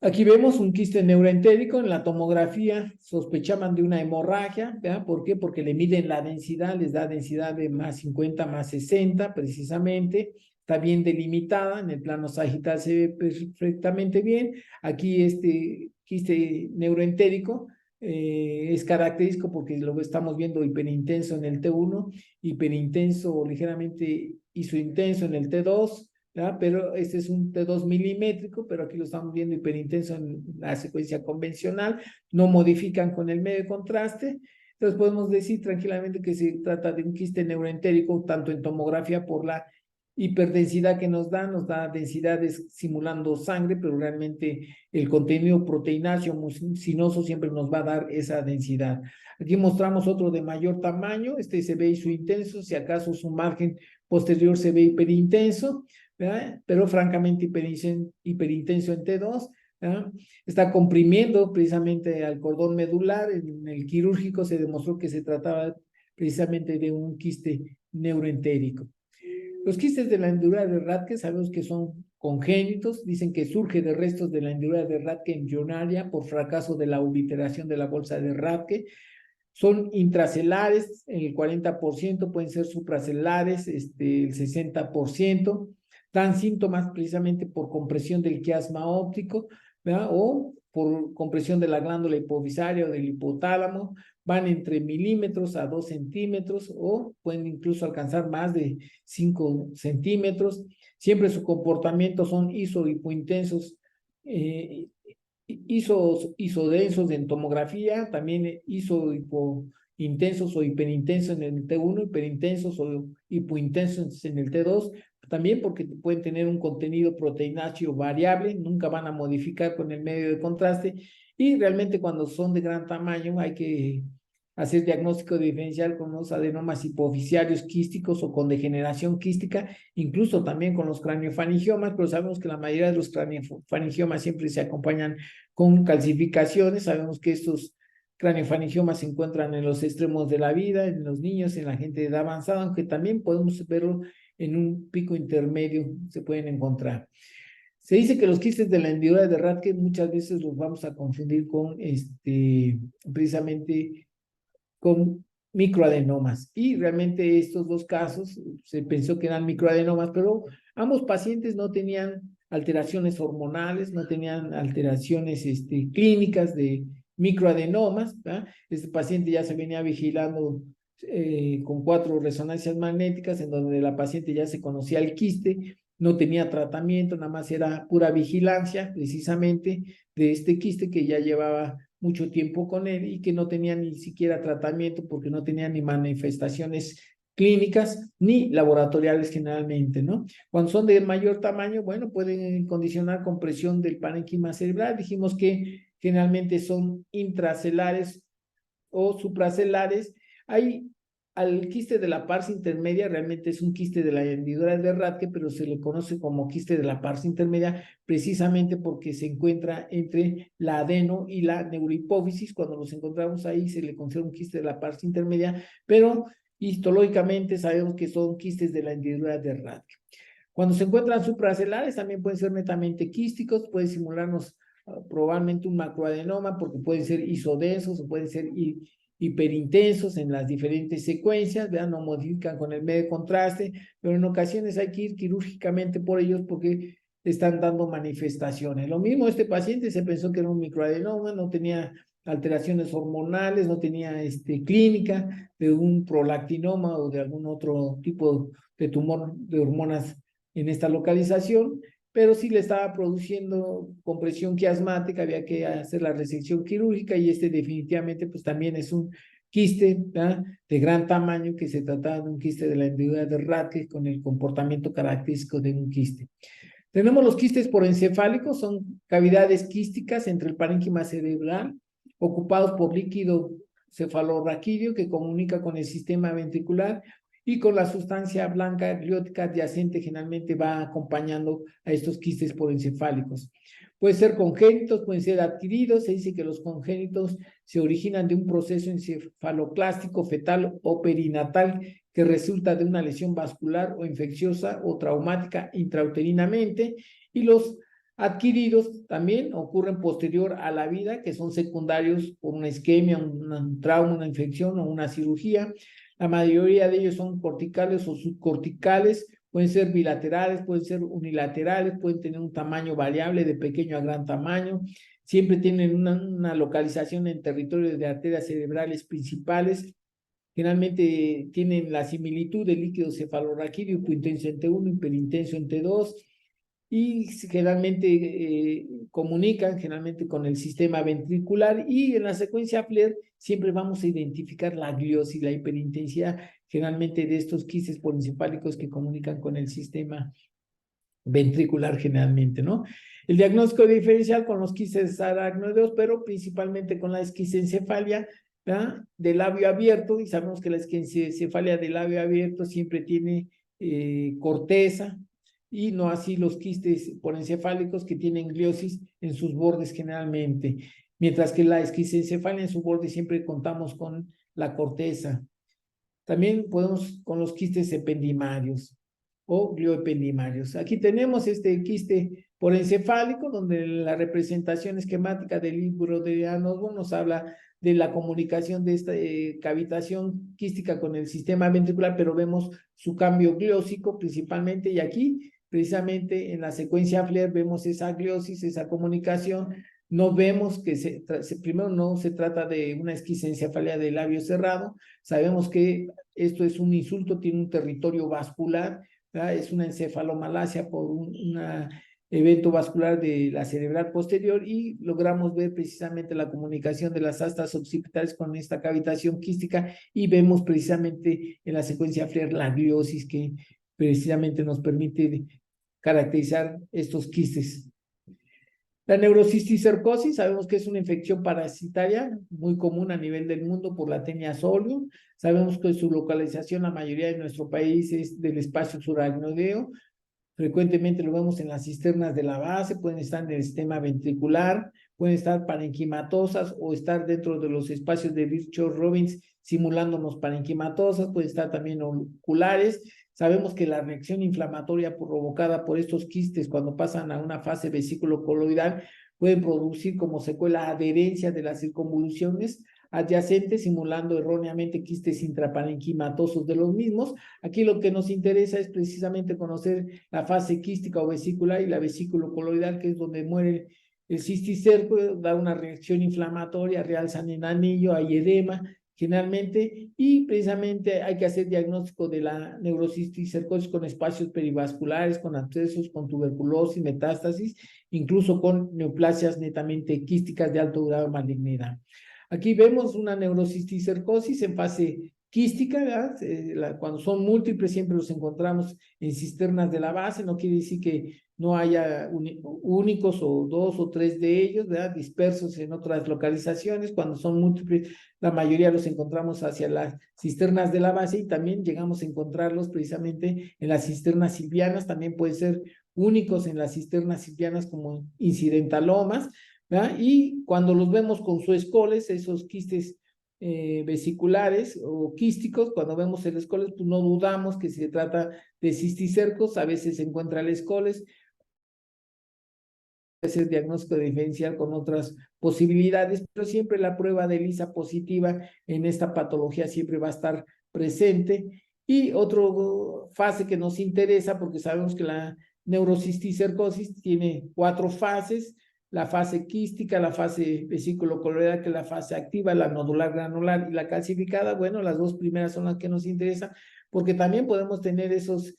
Aquí vemos un quiste neuroentérico, en la tomografía sospechaban de una hemorragia, ¿verdad? ¿Por qué? Porque le miden la densidad, les da densidad de más 50, más 60 precisamente, está bien delimitada, en el plano sagital se ve perfectamente bien, aquí este quiste neuroentérico es característico porque lo estamos viendo hiperintenso en el T1, hiperintenso o ligeramente isointenso en el T2, ¿verdad? Pero este es un T2 milimétrico, pero aquí lo estamos viendo hiperintenso en la secuencia convencional, no modifican con el medio de contraste, entonces podemos decir tranquilamente que se trata de un quiste neuroentérico, tanto en tomografía por la hiperdensidad que nos da densidades simulando sangre, pero realmente el contenido proteináceo mucinoso siempre nos va a dar esa densidad. Aquí mostramos otro de mayor tamaño, este se ve isointenso, si acaso su margen posterior se ve hiperintenso, ¿verdad? Pero francamente hiperintenso en T2, ¿verdad? Está comprimiendo precisamente al cordón medular, en el quirúrgico se demostró que se trataba precisamente de un quiste neuroentérico. Los quistes de la hendidura de Rathke sabemos que son congénitos, dicen que surge de restos de la hendidura de Rathke embrionaria por fracaso de la obliteración de la bolsa de Rathke. Son intracelares, el 40%, pueden ser supracelares, el 60%, dan síntomas precisamente por compresión del quiasma óptico, ¿verdad? O por compresión de la glándula hipofisaria o del hipotálamo, van entre milímetros a 2 centímetros o pueden incluso alcanzar más de 5 centímetros. Siempre su comportamiento son hipointensos, isodensos en tomografía, también hipointensos o hiperintensos en el T1, hiperintensos o hipointensos en el T2, también porque pueden tener un contenido proteináceo variable, nunca van a modificar con el medio de contraste, y realmente cuando son de gran tamaño hay que hacer diagnóstico diferencial con los adenomas hipoficiarios quísticos o con degeneración quística, incluso también con los craniofangiomas, pero sabemos que la mayoría de los craniofangiomas siempre se acompañan con calcificaciones. Sabemos que estos craniofangiomas se encuentran en los extremos de la vida, en los niños, en la gente de edad avanzada, aunque también podemos verlo en un pico intermedio, se pueden encontrar. Se dice que los quistes de la hendidura de Rathke muchas veces los vamos a confundir con precisamente con microadenomas. Y realmente estos dos casos se pensó que eran microadenomas, pero ambos pacientes no tenían alteraciones hormonales, no tenían alteraciones clínicas de microadenomas, ¿verdad? Este paciente ya se venía vigilando con 4 resonancias magnéticas, en donde la paciente ya se conocía el quiste, no tenía tratamiento, nada más era pura vigilancia precisamente de este quiste que ya llevaba mucho tiempo con él y que no tenía ni siquiera tratamiento porque no tenía ni manifestaciones clínicas ni laboratoriales generalmente, ¿no? Cuando son de mayor tamaño, bueno, pueden condicionar compresión del parénquima cerebral. Dijimos que generalmente son intracelares o supracelares. Hay al quiste de la pars intermedia, realmente es un quiste de la hendidura de Rathke, pero se le conoce como quiste de la pars intermedia precisamente porque se encuentra entre la adeno y la neurohipófisis. Cuando los encontramos ahí se le considera un quiste de la pars intermedia, pero histológicamente sabemos que son quistes de la hendidura de Rathke. Cuando se encuentran supracelares también pueden ser netamente quísticos, pueden simularnos probablemente un macroadenoma porque pueden ser isodensos o pueden ser hiperintensos en las diferentes secuencias, ¿verdad? No modifican con el medio de contraste, pero en ocasiones hay que ir quirúrgicamente por ellos porque están dando manifestaciones. Lo mismo, este paciente se pensó que era un microadenoma, no tenía alteraciones hormonales, no tenía clínica de un prolactinoma o de algún otro tipo de tumor de hormonas en esta localización, pero sí le estaba produciendo compresión quiasmática, había que hacer la resección quirúrgica y definitivamente pues también es un quiste, ¿verdad? De gran tamaño, que se trataba de un quiste de la hendidura de Rathke con el comportamiento característico de un quiste. Tenemos los quistes porencefálicos, son cavidades quísticas entre el parénquima cerebral, ocupados por líquido cefalorraquídeo que comunica con el sistema ventricular y con la sustancia blanca gliótica adyacente, generalmente va acompañando a estos quistes porencefálicos. Pueden ser congénitos, pueden ser adquiridos. Se dice que los congénitos se originan de un proceso encefaloclástico fetal o perinatal que resulta de una lesión vascular o infecciosa o traumática intrauterinamente, y los adquiridos también ocurren posterior a la vida, que son secundarios por una isquemia, un trauma, una infección o una cirugía. La mayoría de ellos son corticales o subcorticales, pueden ser bilaterales, pueden ser unilaterales, pueden tener un tamaño variable de pequeño a gran tamaño. Siempre tienen una localización en territorio de arterias cerebrales principales. Generalmente tienen la similitud del líquido cefalorraquídeo hipointenso en T1, hiperintenso en T2, y generalmente comunican generalmente con el sistema ventricular, y en la secuencia FLAIR siempre vamos a identificar la gliosis, la hiperintensidad generalmente de estos quistes porencefálicos que comunican con el sistema ventricular generalmente, ¿no? El diagnóstico diferencial con los quistes aracnoideos, pero principalmente con la esquisencefalia, ¿verdad? De labio abierto, y sabemos que la esquisencefalia de labio abierto siempre tiene corteza, y no así los quistes porencefálicos que tienen gliosis en sus bordes generalmente, mientras que la esquisencefalia en su borde siempre contamos con la corteza. También podemos con los quistes ependimarios o glioependimarios. Aquí tenemos este quiste porencefálico, donde la representación esquemática del libro de Anosbo nos habla de la comunicación de esta cavitación quística con el sistema ventricular, pero vemos su cambio gliósico principalmente, y aquí precisamente en la secuencia FLAIR vemos esa gliosis, esa comunicación. No vemos que primero no se trata de una esquistoencefalía de labio cerrado. Sabemos que esto es un insulto, tiene un territorio vascular, ¿verdad? Es una encefalomalacia por una evento vascular de la cerebral posterior, y logramos ver precisamente la comunicación de las astas occipitales con esta cavitación quística, y vemos precisamente en la secuencia FLAIR la gliosis que precisamente nos permite caracterizar estos quistes. La neurocisticercosis, sabemos que es una infección parasitaria muy común a nivel del mundo por la Taenia solium. Sabemos que su localización, la mayoría de nuestro país, es del espacio subaracnoideo. Frecuentemente lo vemos en las cisternas de la base, pueden estar en el sistema ventricular, pueden estar parenquimatosas o estar dentro de los espacios de Virchow-Robbins simulándonos parenquimatosas, pueden estar también oculares. Sabemos que la reacción inflamatoria provocada por estos quistes cuando pasan a una fase vesículo-coloidal pueden producir como secuela adherencia de las circunvoluciones adyacentes, simulando erróneamente quistes intraparenquimatosos de los mismos. Aquí lo que nos interesa es precisamente conocer la fase quística o vesicular y la vesículo-coloidal, que es donde muere el cisticerco, da una reacción inflamatoria, realzan en anillo, hay edema generalmente, y precisamente hay que hacer diagnóstico de la neurocisticercosis con espacios perivasculares, con abscesos, con tuberculosis, metástasis, incluso con neoplasias netamente quísticas de alto grado de malignidad. Aquí vemos una neurocisticercosis en fase quística, ¿verdad? Cuando son múltiples siempre los encontramos en cisternas de la base, no quiere decir que no haya únicos o dos o tres de ellos, ¿verdad? Dispersos en otras localizaciones. Cuando son múltiples, la mayoría los encontramos hacia las cisternas de la base, y también llegamos a encontrarlos precisamente en las cisternas silvianas. También pueden ser únicos en las cisternas silvianas como incidentalomas, ¿verdad? Y cuando los vemos con su escoles, esos quistes vesiculares o quísticos, cuando vemos el escoles, pues no dudamos que se trata de cisticercos. A veces se encuentra el escoles, hacer diagnóstico diferencial con otras posibilidades, pero siempre la prueba de ELISA positiva en esta patología siempre va a estar presente. Y otra fase que nos interesa, porque sabemos que la neurocisticercosis tiene 4 fases: la fase quística, la fase vesículo-coloidal, que es la fase activa, la nodular granular y la calcificada. Bueno, las 2 primeras son las que nos interesan, porque también podemos tener esos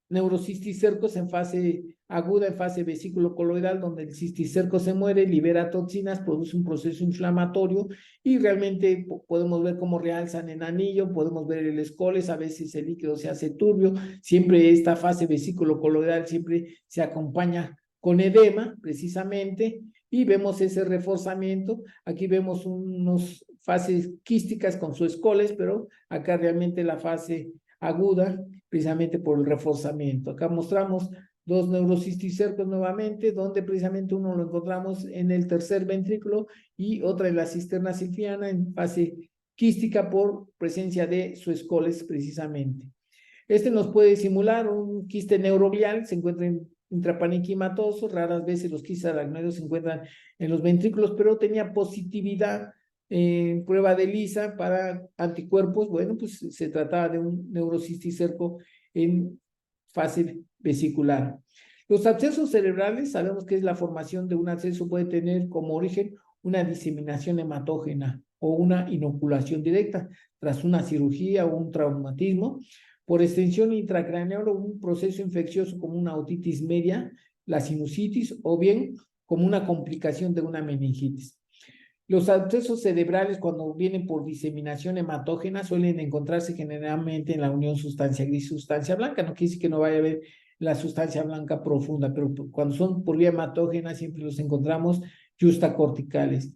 neurocisticercos en fase aguda, en fase vesículo-coloidal, donde el cisticerco se muere, libera toxinas, produce un proceso inflamatorio, y realmente podemos ver cómo realzan en anillo, podemos ver el escoles, a veces el líquido se hace turbio. Siempre esta fase vesículo-coloidal siempre se acompaña con edema, precisamente, y vemos ese reforzamiento. Aquí vemos unas fases quísticas con su escoles, pero acá realmente la fase aguda, precisamente por el reforzamiento. Acá mostramos 2 neurocisticercos nuevamente, donde precisamente uno lo encontramos en el tercer ventrículo y otra en la cisterna silviana en fase quística por presencia de su escoles precisamente. Este nos puede simular un quiste neuroglial, se encuentra en intraparenquimatoso. Raras veces los quistes aracnoides se encuentran en los ventrículos, pero tenía positividad en prueba de ELISA para anticuerpos. Bueno, pues se trataba de un neurocisticerco en fase vesicular. Los abscesos cerebrales, sabemos que es la formación de un absceso, puede tener como origen una diseminación hematógena o una inoculación directa tras una cirugía o un traumatismo. Por extensión intracraneal o un proceso infeccioso como una otitis media, la sinusitis, o bien como una complicación de una meningitis. Los abscesos cerebrales, cuando vienen por diseminación hematógena, suelen encontrarse generalmente en la unión sustancia gris-sustancia blanca. No quiere decir que no vaya a haber la sustancia blanca profunda, pero cuando son por vía hematógena siempre los encontramos justacorticales.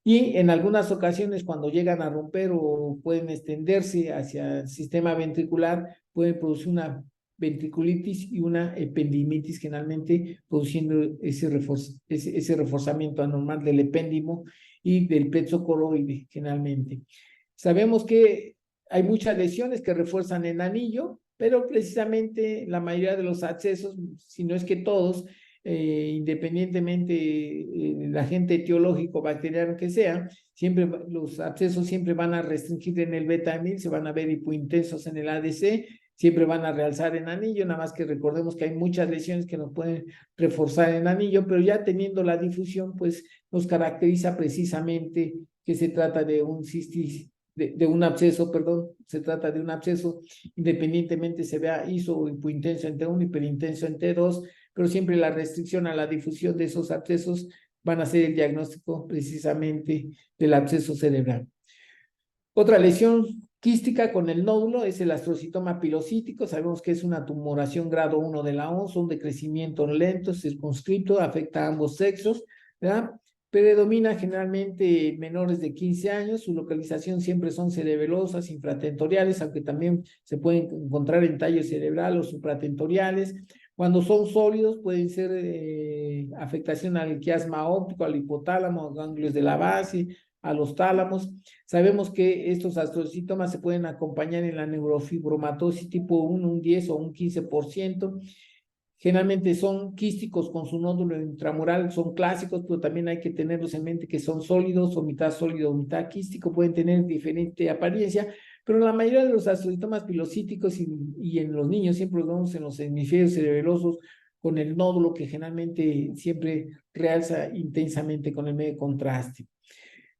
Y en algunas ocasiones, cuando llegan a romper o pueden extenderse hacia el sistema ventricular, pueden producir una ventriculitis y una ependimitis, generalmente produciendo ese reforzamiento anormal del epéndimo y del plexo coroide, generalmente. Sabemos que hay muchas lesiones que refuerzan el anillo, pero precisamente la mayoría de los abscesos, si no es que todos, independientemente del agente etiológico bacteriano que sea, siempre los abscesos siempre van a restringir en el beta-amil, se van a ver hipointensos en el ADC, siempre van a realzar en anillo, nada más que recordemos que hay muchas lesiones que nos pueden reforzar en anillo, pero ya teniendo la difusión, pues nos caracteriza precisamente que se trata de un cistis, de un absceso, perdón, se trata de un absceso, independientemente se vea ISO o hipointenso en T1, hiperintenso en T2, pero siempre la restricción a la difusión de esos abscesos van a ser el diagnóstico precisamente del absceso cerebral. Otra lesión quística con el nódulo es el astrocitoma pilocítico. Sabemos que es una tumoración grado 1 de la OMS, son de crecimiento lento, circunscrito, afecta a ambos sexos, ¿verdad? Predomina generalmente en menores de 15 años, su localización siempre son cerebelosas, infratentoriales, aunque también se pueden encontrar en tallo cerebral o supratentoriales. Cuando son sólidos pueden ser afectación al quiasma óptico, al hipotálamo, a ganglios de la base, a los tálamos. Sabemos que estos astrocitomas se pueden acompañar en la neurofibromatosis tipo 1, un 10 o un 15%. Generalmente son quísticos con su nódulo intramural, son clásicos, pero también hay que tenerlos en mente que son sólidos o mitad sólido o mitad quístico, pueden tener diferente apariencia, pero la mayoría de los astrocitomas pilocíticos y en los niños siempre los vemos en los hemisferios cerebelosos con el nódulo que generalmente siempre realza intensamente con el medio de contraste.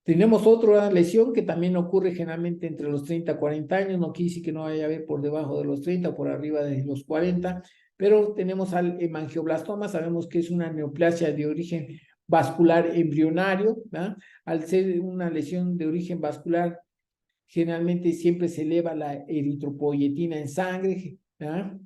Tenemos otra lesión que también ocurre generalmente entre los 30 y 40 años, no quiere decir que no vaya a haber por debajo de los 30 o por arriba de los 40, pero tenemos al hemangioblastoma, sabemos que es una neoplasia de origen vascular embrionario, ¿verdad? Al ser una lesión de origen vascular, generalmente siempre se eleva la eritropoyetina en sangre, ¿verdad?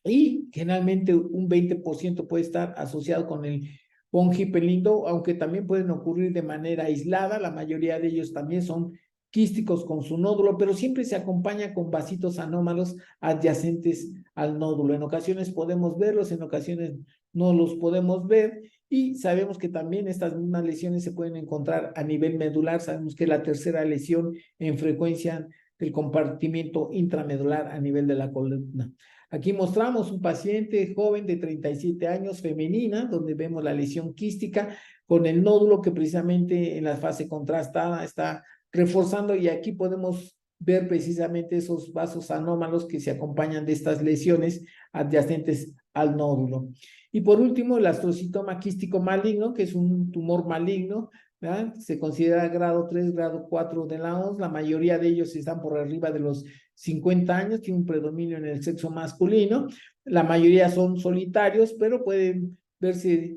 Y generalmente un 20% puede estar asociado con el Von-Hippel-Lindau, aunque también pueden ocurrir de manera aislada, la mayoría de ellos también son quísticos con su nódulo, pero siempre se acompaña con vasitos anómalos adyacentes al nódulo. En ocasiones podemos verlos, en ocasiones no los podemos ver, y sabemos que también estas mismas lesiones se pueden encontrar a nivel medular. Sabemos que es la tercera lesión en frecuencia del compartimiento intramedular a nivel de la columna. Aquí mostramos un paciente joven de 37 años, femenina, donde vemos la lesión quística con el nódulo que precisamente en la fase contrastada está reforzando, y aquí podemos ver precisamente esos vasos anómalos que se acompañan de estas lesiones adyacentes al nódulo. Y por último, el astrocitoma quístico maligno, que es un tumor maligno, ¿verdad? Se considera grado 3, grado 4 de la OMS, la mayoría de ellos están por arriba de los 50 años, tiene un predominio en el sexo masculino, la mayoría son solitarios, pero pueden verse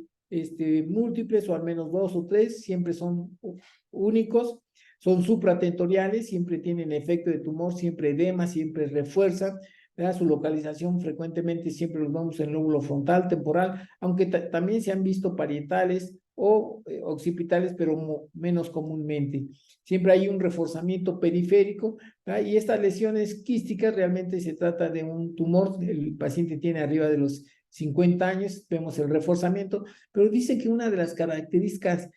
múltiples o al menos 2 o 3, siempre son únicos, son supratentoriales, siempre tienen efecto de tumor, siempre edema, siempre refuerzan, ¿verdad? Su localización frecuentemente siempre los vemos en el lóbulo frontal, temporal, aunque también se han visto parietales o occipitales, pero menos comúnmente. Siempre hay un reforzamiento periférico, ¿verdad? Y estas lesiones quísticas realmente se trata de un tumor, el paciente tiene arriba de los 50 años, vemos el reforzamiento, pero dice que una de las características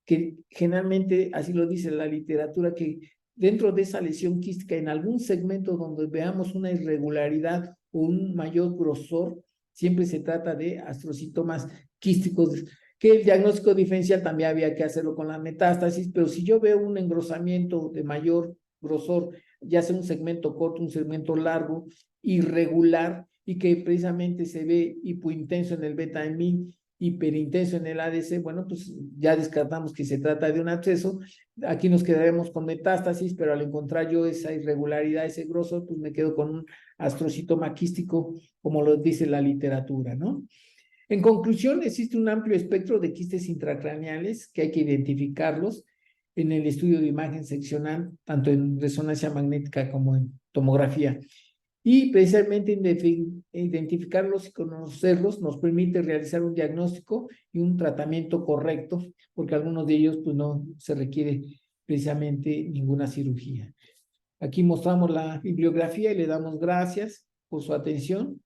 que generalmente, así lo dice la literatura, que dentro de esa lesión quística, en algún segmento donde veamos una irregularidad o un mayor grosor, siempre se trata de astrocitomas quísticos, que el diagnóstico diferencial también había que hacerlo con la metástasis, pero si yo veo un engrosamiento de mayor grosor, ya sea un segmento corto, un segmento largo, irregular, y que precisamente se ve hipointenso en el beta-emil, hiperintenso en el ADC, bueno, pues ya descartamos que se trata de un absceso. Aquí nos quedaremos con metástasis, pero al encontrar yo esa irregularidad, ese grosor, pues me quedo con un astrocitoma quístico, como lo dice la literatura, ¿no? En conclusión, existe un amplio espectro de quistes intracraneales que hay que identificarlos en el estudio de imagen seccional, tanto en resonancia magnética como en tomografía. Y precisamente identificarlos y conocerlos nos permite realizar un diagnóstico y un tratamiento correcto, porque algunos de ellos pues no se requiere precisamente ninguna cirugía. Aquí mostramos la bibliografía y le damos gracias por su atención.